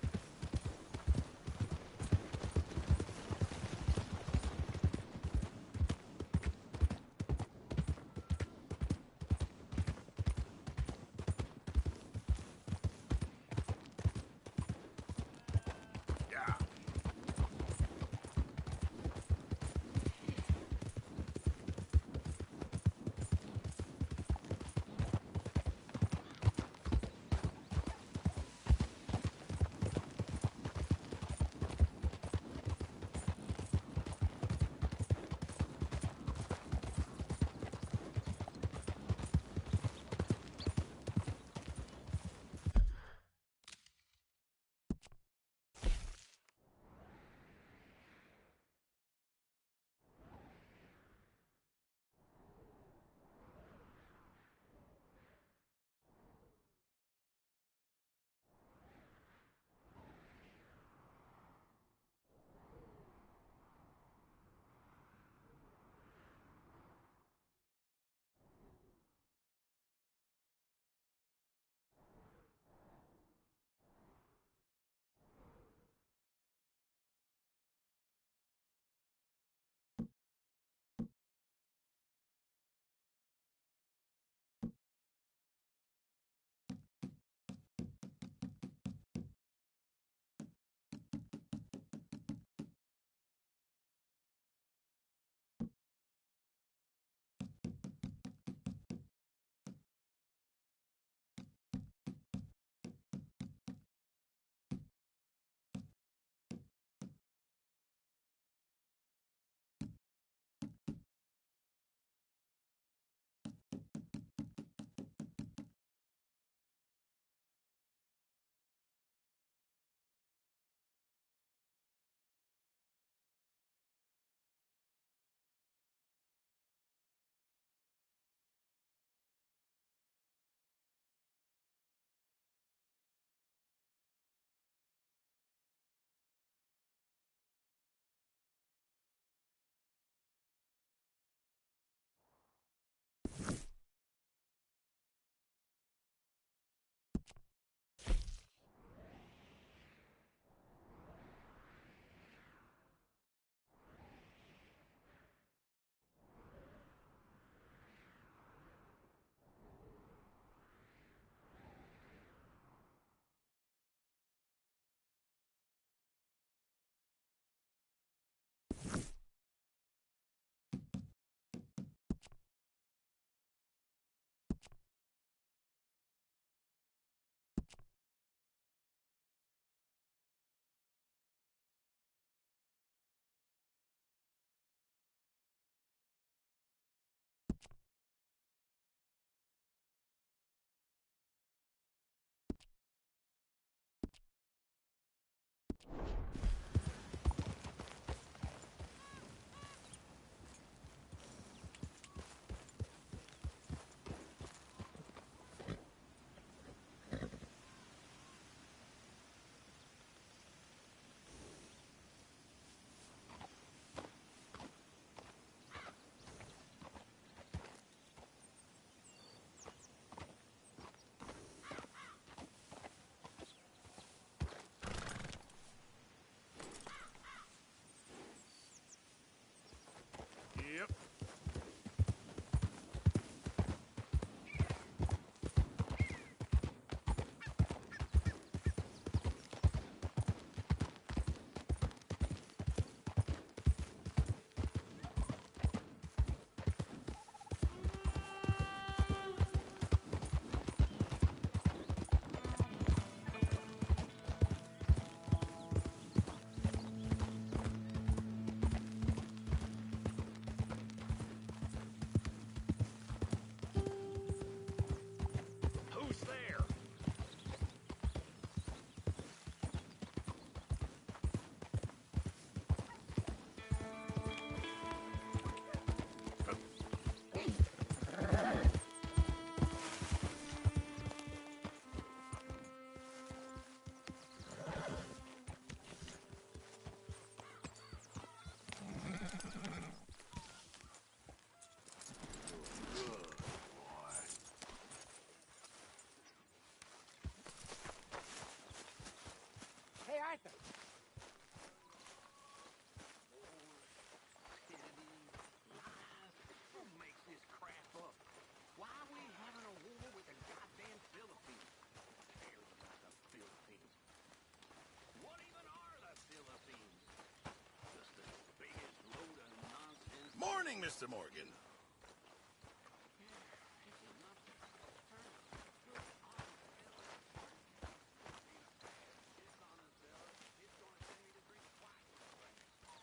evening, Mr. Morgan.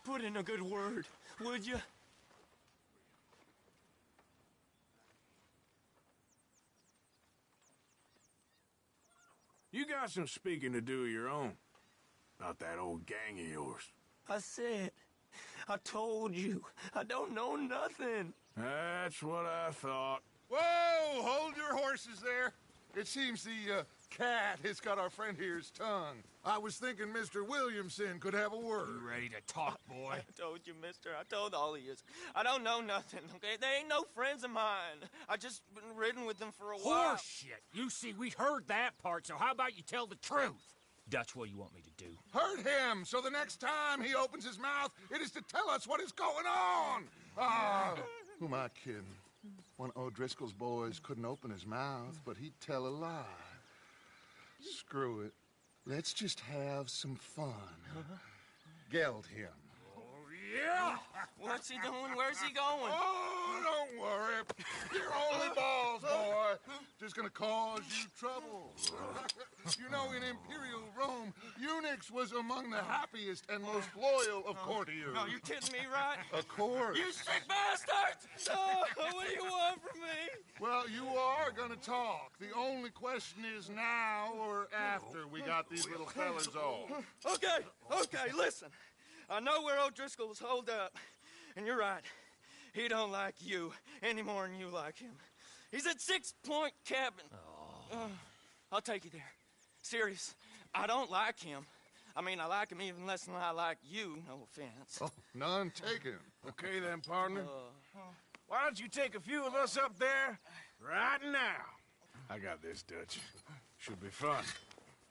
Put in a good word, would you? You got some speaking to do of your own. About that old gang of yours. I said, I told you, I don't know nothing. That's what I thought. Whoa! Hold your horses there. It seems the cat has got our friend here's tongue. I was thinking Mr. Williamson could have a word. You ready to talk, boy? I told you, mister. I told all of you. I don't know nothing, okay? They ain't no friends of mine. I just been riding with them for a while. Horseshit! You see, we heard that part, so how about you tell the truth? Dutch, what do you want me to do? Hurt him, so the next time he opens his mouth, it is to tell us what is going on. Ah, who am I kidding? One of O'Driscoll's boys couldn't open his mouth, but he'd tell a lie. Screw it. Let's just have some fun. Geld him. Yeah! What's he doing? Where's he going? Oh, don't worry. You're only balls, boy. Just gonna cause you trouble. You know, in Imperial Rome, eunuchs was among the happiest and most loyal of courtiers. No, you kidding me, right? Of course. You sick bastards! Oh, what do you want from me? Well, you are gonna talk. The only question is now or after we got these little fellas off. Okay, listen. I know where O'Driscoll's holed up, and you're right. He don't like you any more than you like him. He's at 6 Point Cabin. I'll take you there. Serious, I don't like him. I mean, I like him even less than I like you, no offense. Oh, none taken. Okay then, partner. Why don't you take a few of us up there right now? I got this, Dutch. Should be fun.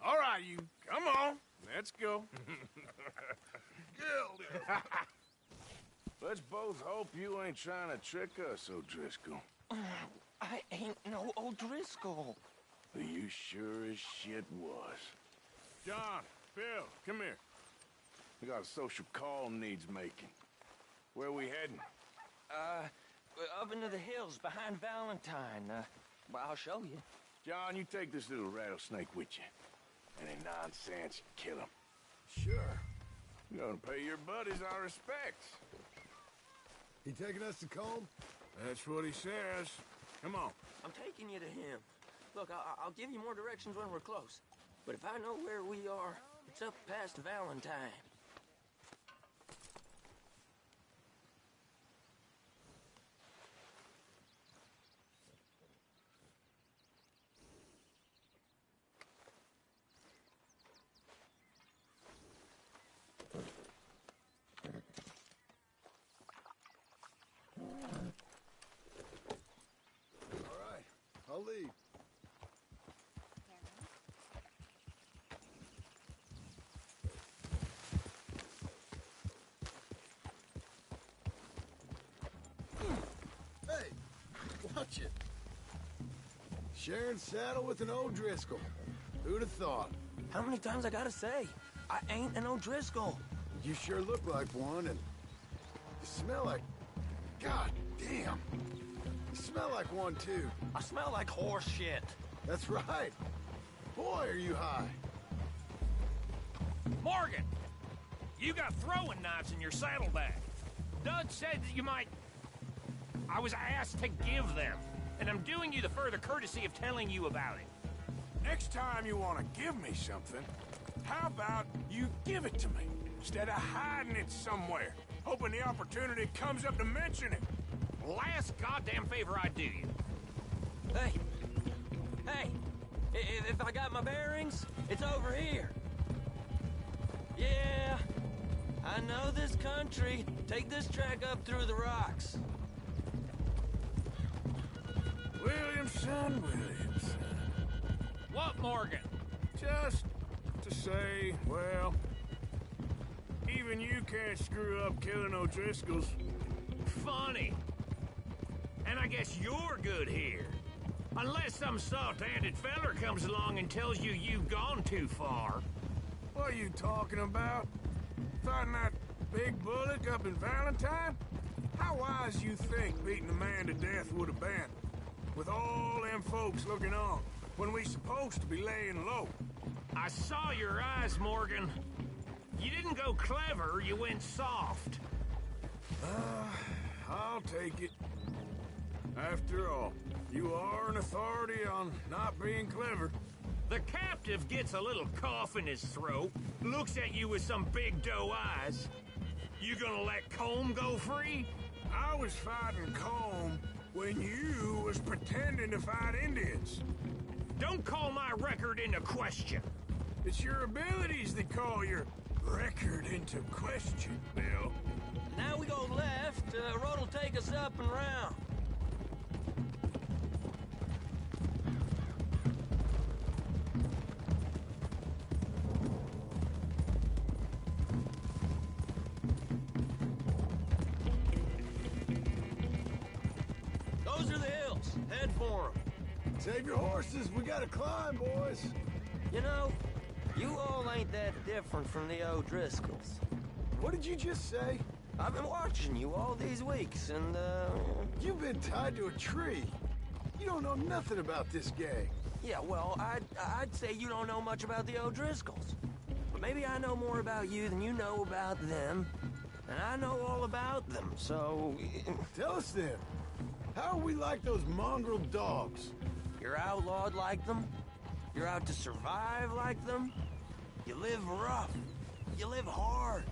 All right, you. Come on. Let's go. Let's both hope you ain't trying to trick us, O'Driscoll. I ain't no O'Driscoll. You sure as shit was. John, Phil, come here. We got a social call needs making. Where we heading? Up into the hills behind Valentine. Well, I'll show you. John, you take this little rattlesnake with you. Any nonsense, kill him. Sure. You're gonna pay your buddies our respects. He taking us to Combe? That's what he says. Come on. I'm taking you to him. Look, I'll give you more directions when we're close. But if I know where we are, it's up past Valentine. I'll leave. Hey, watch it. Sharing saddle with an O'Driscoll. Who'd have thought? How many times I gotta say? I ain't an O'Driscoll. You sure look like one, and you smell like... God damn. You smell like one, too. I smell like horse shit. That's right. Boy, are you high. Morgan! You got throwing knives in your saddlebag. Dud said that you might... I was asked to give them, and I'm doing you the further courtesy of telling you about it. Next time you want to give me something, how about you give it to me, instead of hiding it somewhere, hoping the opportunity comes up to mention it. Last goddamn favor I do you. Hey! If I got my bearings, it's over here. Yeah, I know this country. Take this track up through the rocks. Williamson. What, Morgan? Just to say, well, even you can't screw up killing O'Driscolls. Funny. And I guess you're good here. Unless some soft-handed feller comes along and tells you you've gone too far. What are you talking about? Fighting that big bullock up in Valentine? How wise you think beating a man to death would have been? With all them folks looking on, when we supposed to be laying low. I saw your eyes, Morgan. You didn't go clever, you went soft. I'll take it. After all, you are an authority on not being clever. The captive gets a little cough in his throat, looks at you with some big doe eyes. You gonna let Colm go free? I was fighting Colm when you was pretending to fight Indians. Don't call my record into question. It's your abilities that call your record into question, Bill. Now we go left. Road will take us up and round. Those are the hills. Head for them. Save your horses. We gotta climb, boys. You know, you all ain't that different from the O'Driscolls. What did you just say? I've been watching you all these weeks, and, You've been tied to a tree. You don't know nothing about this gang. Yeah, well, I'd say you don't know much about the O'Driscolls. But maybe I know more about you than you know about them. And I know all about them, so... Tell us then. How are we like those mongrel dogs? You're outlawed like them. You're out to survive like them. You live rough. You live hard.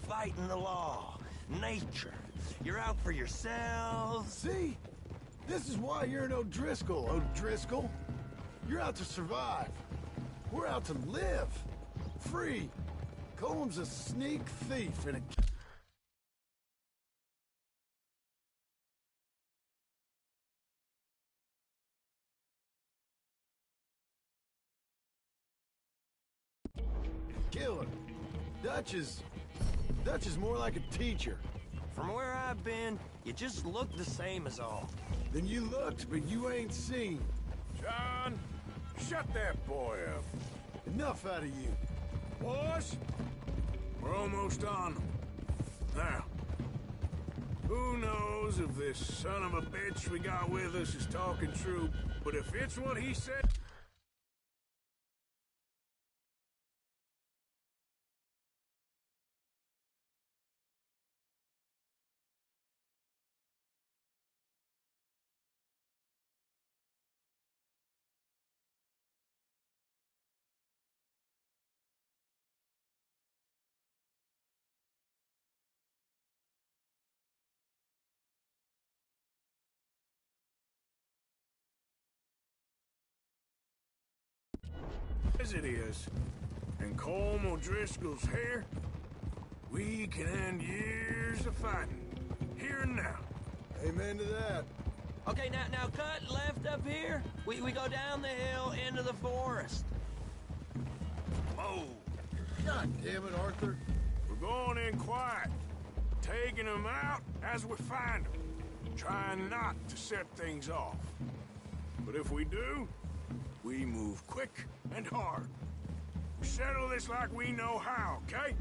Fighting the law. Nature. You're out for yourselves. See? This is why you're an O'Driscoll, O'Driscoll. You're out to survive. We're out to live. Free. Colm's a sneak thief and a... killer. Dutch is more like a teacher. From where I've been, you just look the same as all. Then you looked, but you ain't seen. John, shut that boy up. Enough out of you. Boys, we're almost on them. Now, who knows if this son of a bitch we got with us is talking true, but if it's what he said... as it is, and Colm O'Driscoll's here, we can end years of fighting, here and now. Amen to that. Okay, now cut left up here. We go down the hill into the forest. Whoa. God damn it, Arthur. We're going in quiet, taking them out as we find them, trying not to set things off. But if we do, we move quick and hard. We settle this like we know how, okay?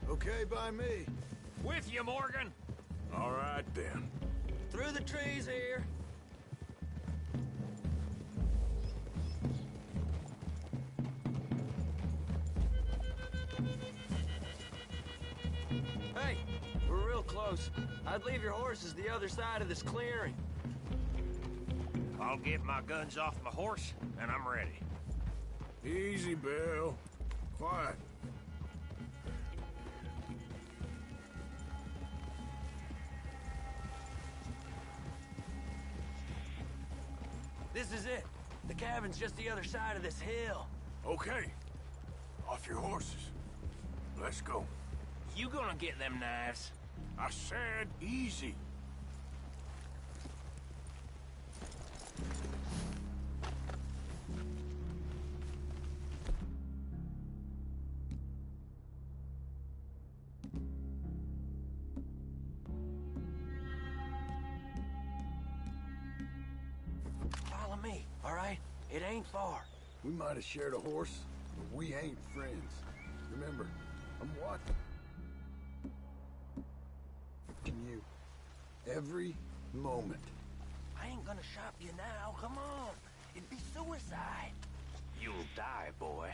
Okay by me. With you, Morgan. All right, then. Through the trees here. Hey, we're real close. I'd leave your horses the other side of this clearing. I'll get my guns off my horse, and I'm ready. Easy, Bill. Quiet. This is it. The cabin's just the other side of this hill. Okay. Off your horses. Let's go. You gonna get them knives? I said easy. Follow me, all right? It ain't far. We might have shared a horse, but we ain't friends. Remember, I'm watching. Every moment. I ain't gonna shop you now. Come on. It'd be suicide. You'll die, boy.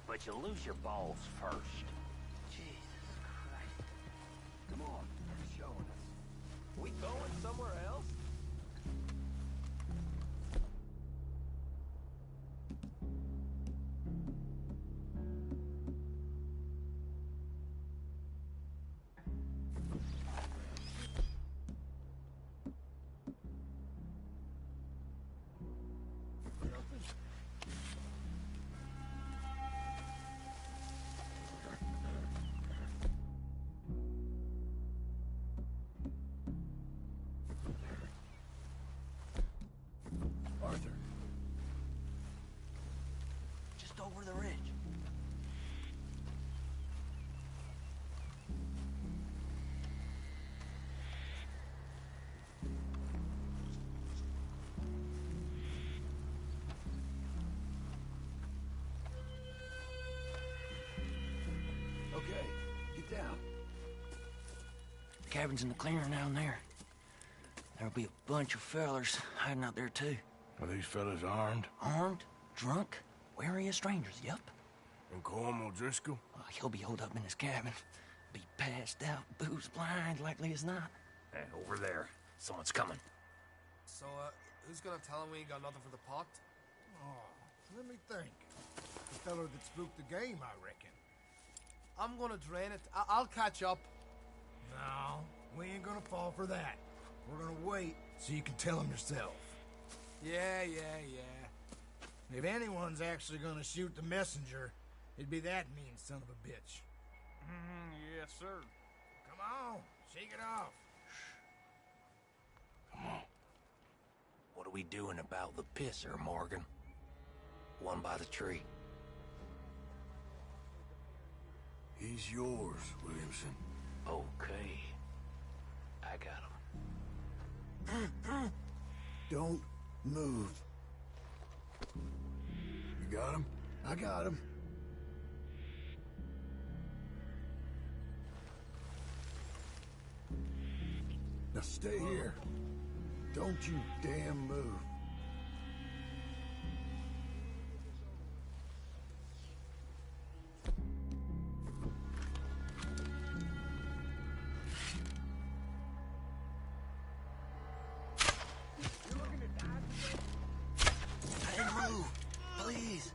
But you'll lose your balls first. Jesus Christ. Come on, you're showing us. We going somewhere else? Arthur. Just over the ridge. Okay, get down. The cabin's in the clearing down there. There'll be a bunch of fellers hiding out there, too. Are these fellas armed? Armed, drunk, wary of strangers, yup. And Colm O'Driscoll? He'll be holed up in his cabin. Be passed out, booze blind, likely as not. Hey, over there. Someone's coming. So, who's gonna tell him we ain't got nothing for the pot? Oh, let me think. The fellow that spooked the game, I reckon. I'm gonna drain it. I'll catch up. No, we ain't gonna fall for that. We're gonna wait so you can tell him yourself. Yeah. If anyone's actually gonna shoot the messenger, it'd be that mean son of a bitch. Yes, sir. Come on, shake it off. Come on. What are we doing about the pisser, Morgan? One by the tree. He's yours, Williamson. Okay. I got him. Don't move. You got him? I got him. Now stay here. Don't you damn move. Hey, move! Please!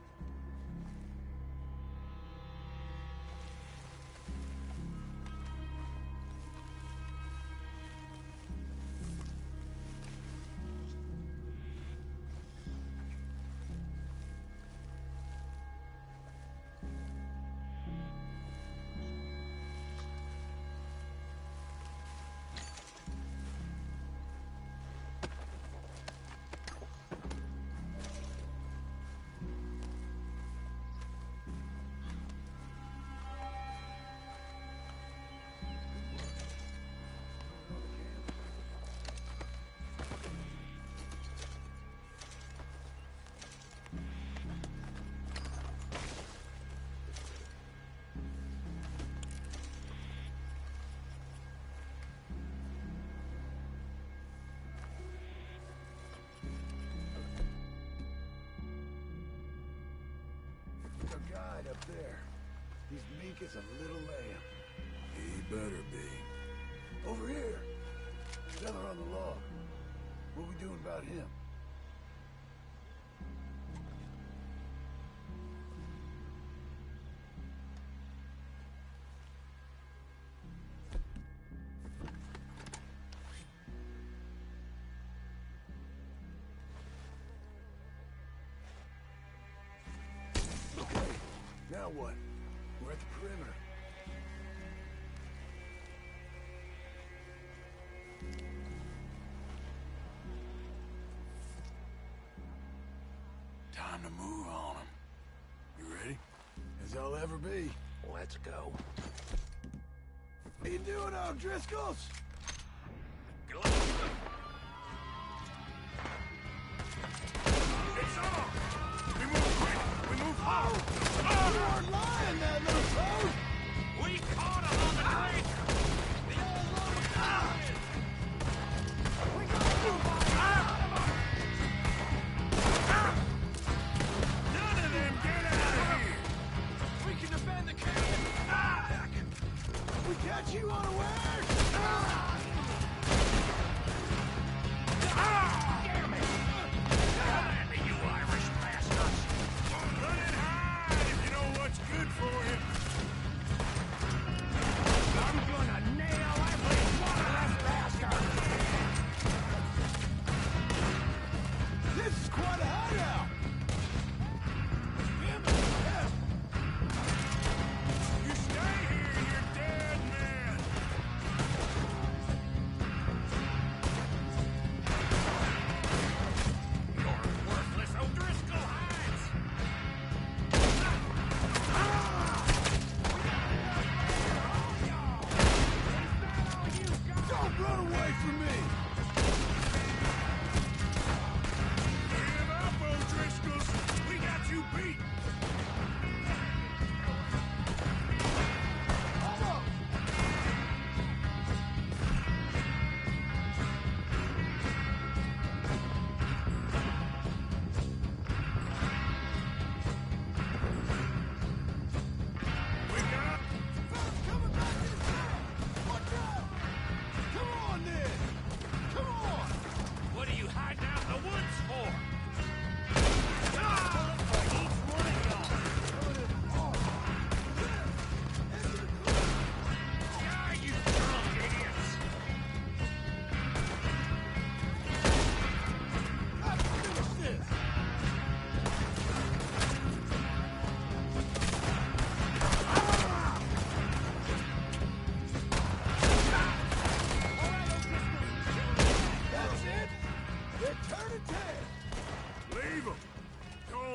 A guide up there. He's meek as a little lamb. He better be. Over here. Feller on the log. What we doing about him? Okay, now what? We're at the perimeter. Time to move on him. You ready? As I'll ever be. Let's go. How you doing, O'Driscolls? It's on! We move quick! We move hard! You weren't lying, that little toad! We caught him on the train! The old load of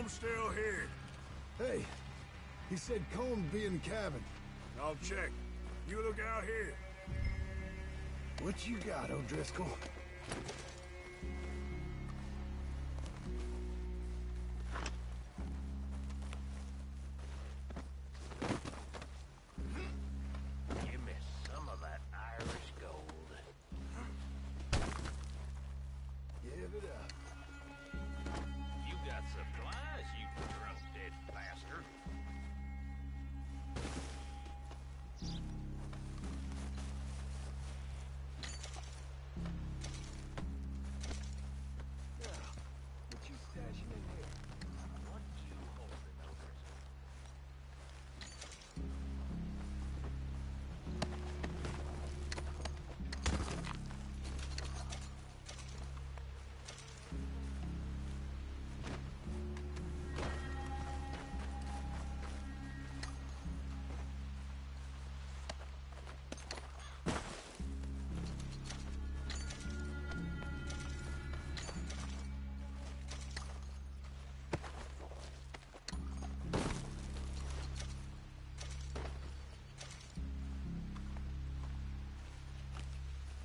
Combs still here? Hey, he said Combs be in the cabin. I'll check. You look out here. What you got, O'Driscoll? Give me some of that Irish gold. Give it up. You got supplies, you drunk dead bastard. What you stashing in here? What you holding, O'Driscoll?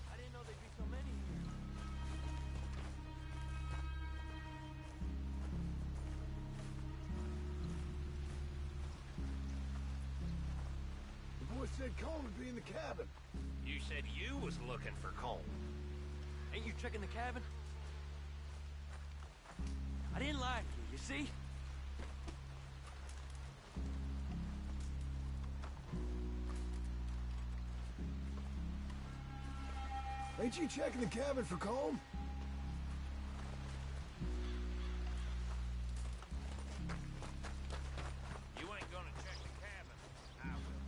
I didn't know there'd be so many here. The boy said Combs be in the cabin. You said you was looking for coal. Ain't you checking the cabin? I didn't like you see? Ain't you checking the cabin for Combs? You ain't gonna check the cabin. I will.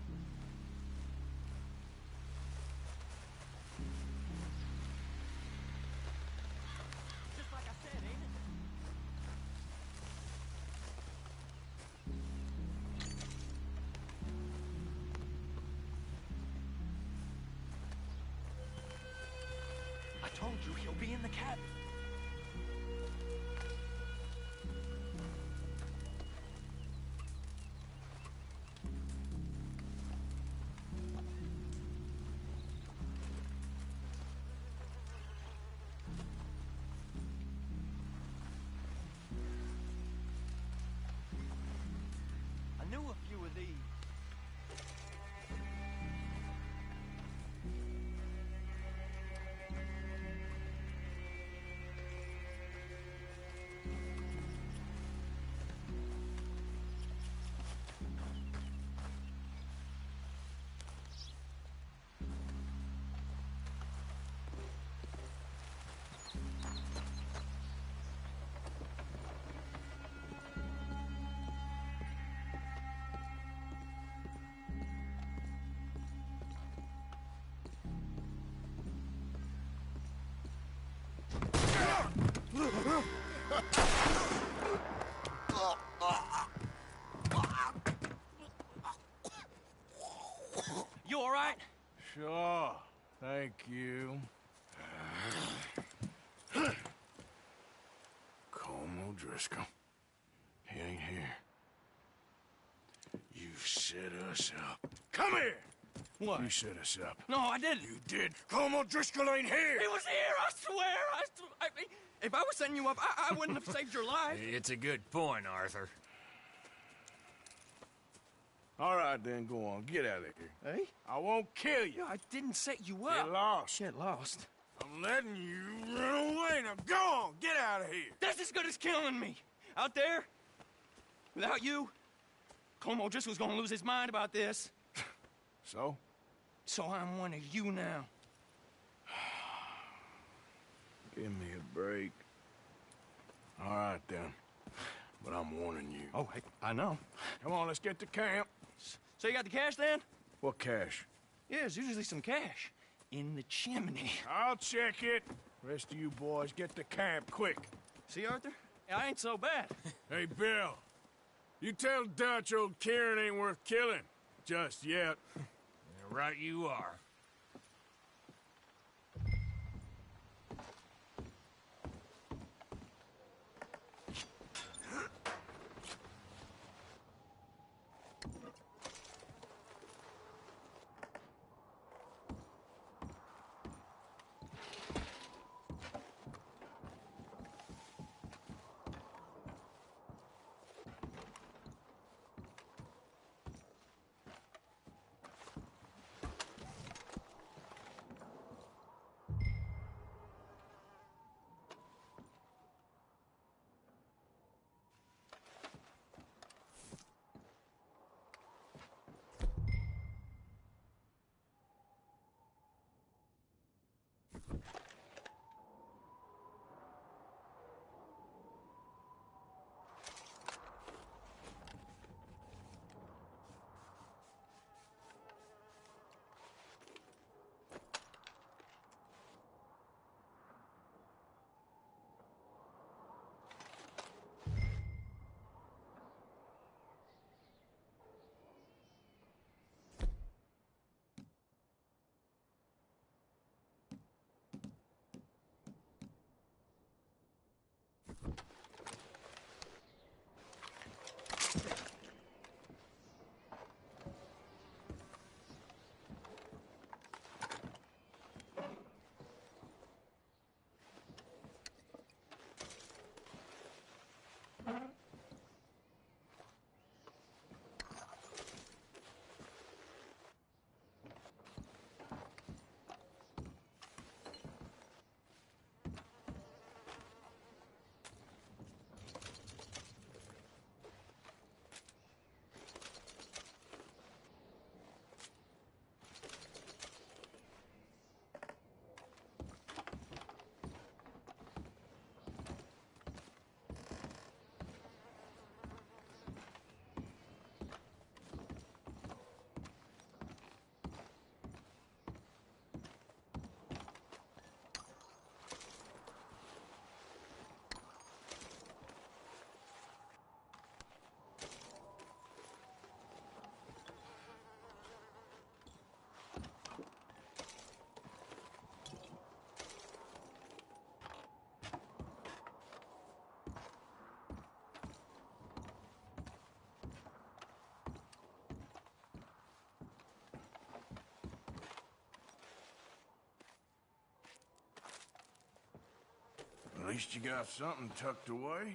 Just like I said, ain't it? I told you he'll be in the cabin. I knew a few of these. You all right? Sure. Thank you. Colm O'Driscoll. He ain't here. You set us up. Come here! What? You set us up. No, I didn't. You did. Colm O'Driscoll ain't here! He was here, I swear! I mean, if I was setting you up, I wouldn't have saved your life. It's a good point, Arthur. All right, then, go on. Get out of here. Hey? I won't kill you. I didn't set you up. Get lost. Get lost. I'm letting you run away. Now go on. Get out of here. That's as good as killing me. Out there, without you, Colm O'Driscoll's gonna lose his mind about this. So? So I'm one of you now. Give me a break. All right, then. But I'm warning you. Oh, I know. Come on, let's get to camp. So you got the cash then? What cash? Yeah, there's usually some cash. In the chimney. I'll check it. Rest of you boys, get to camp, quick. See, Arthur? I ain't so bad. Hey, Bill. You tell Dutch old Kieran ain't worth killing. Just yet. Right you are. least you got something tucked away.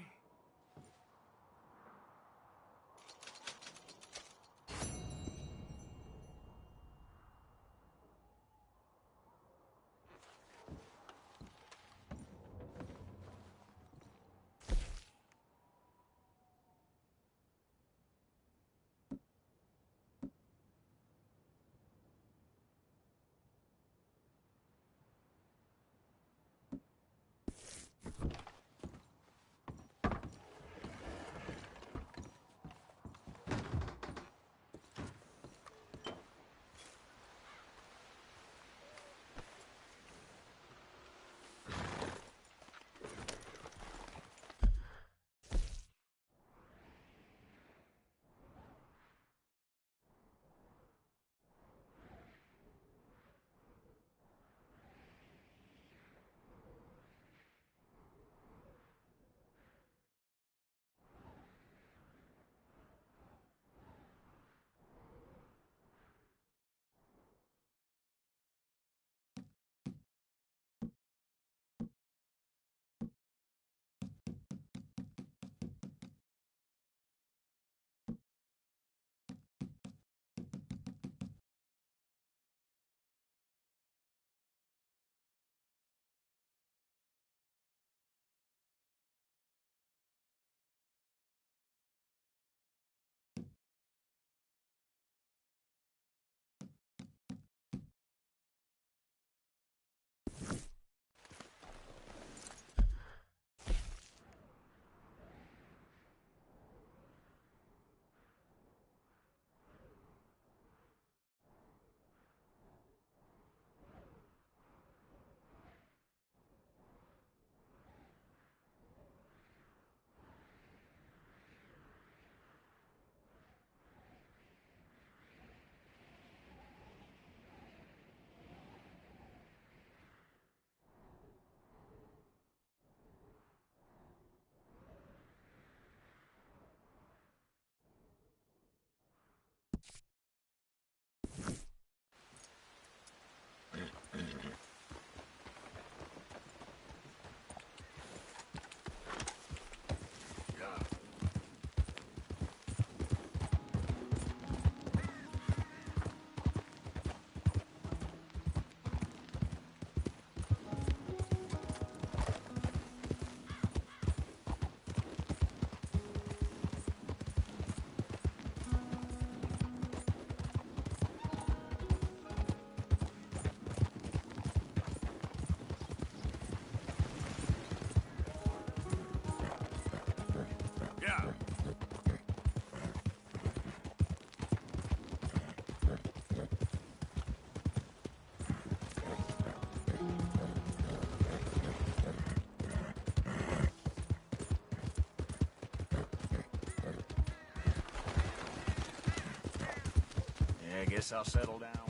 Guess I'll settle down.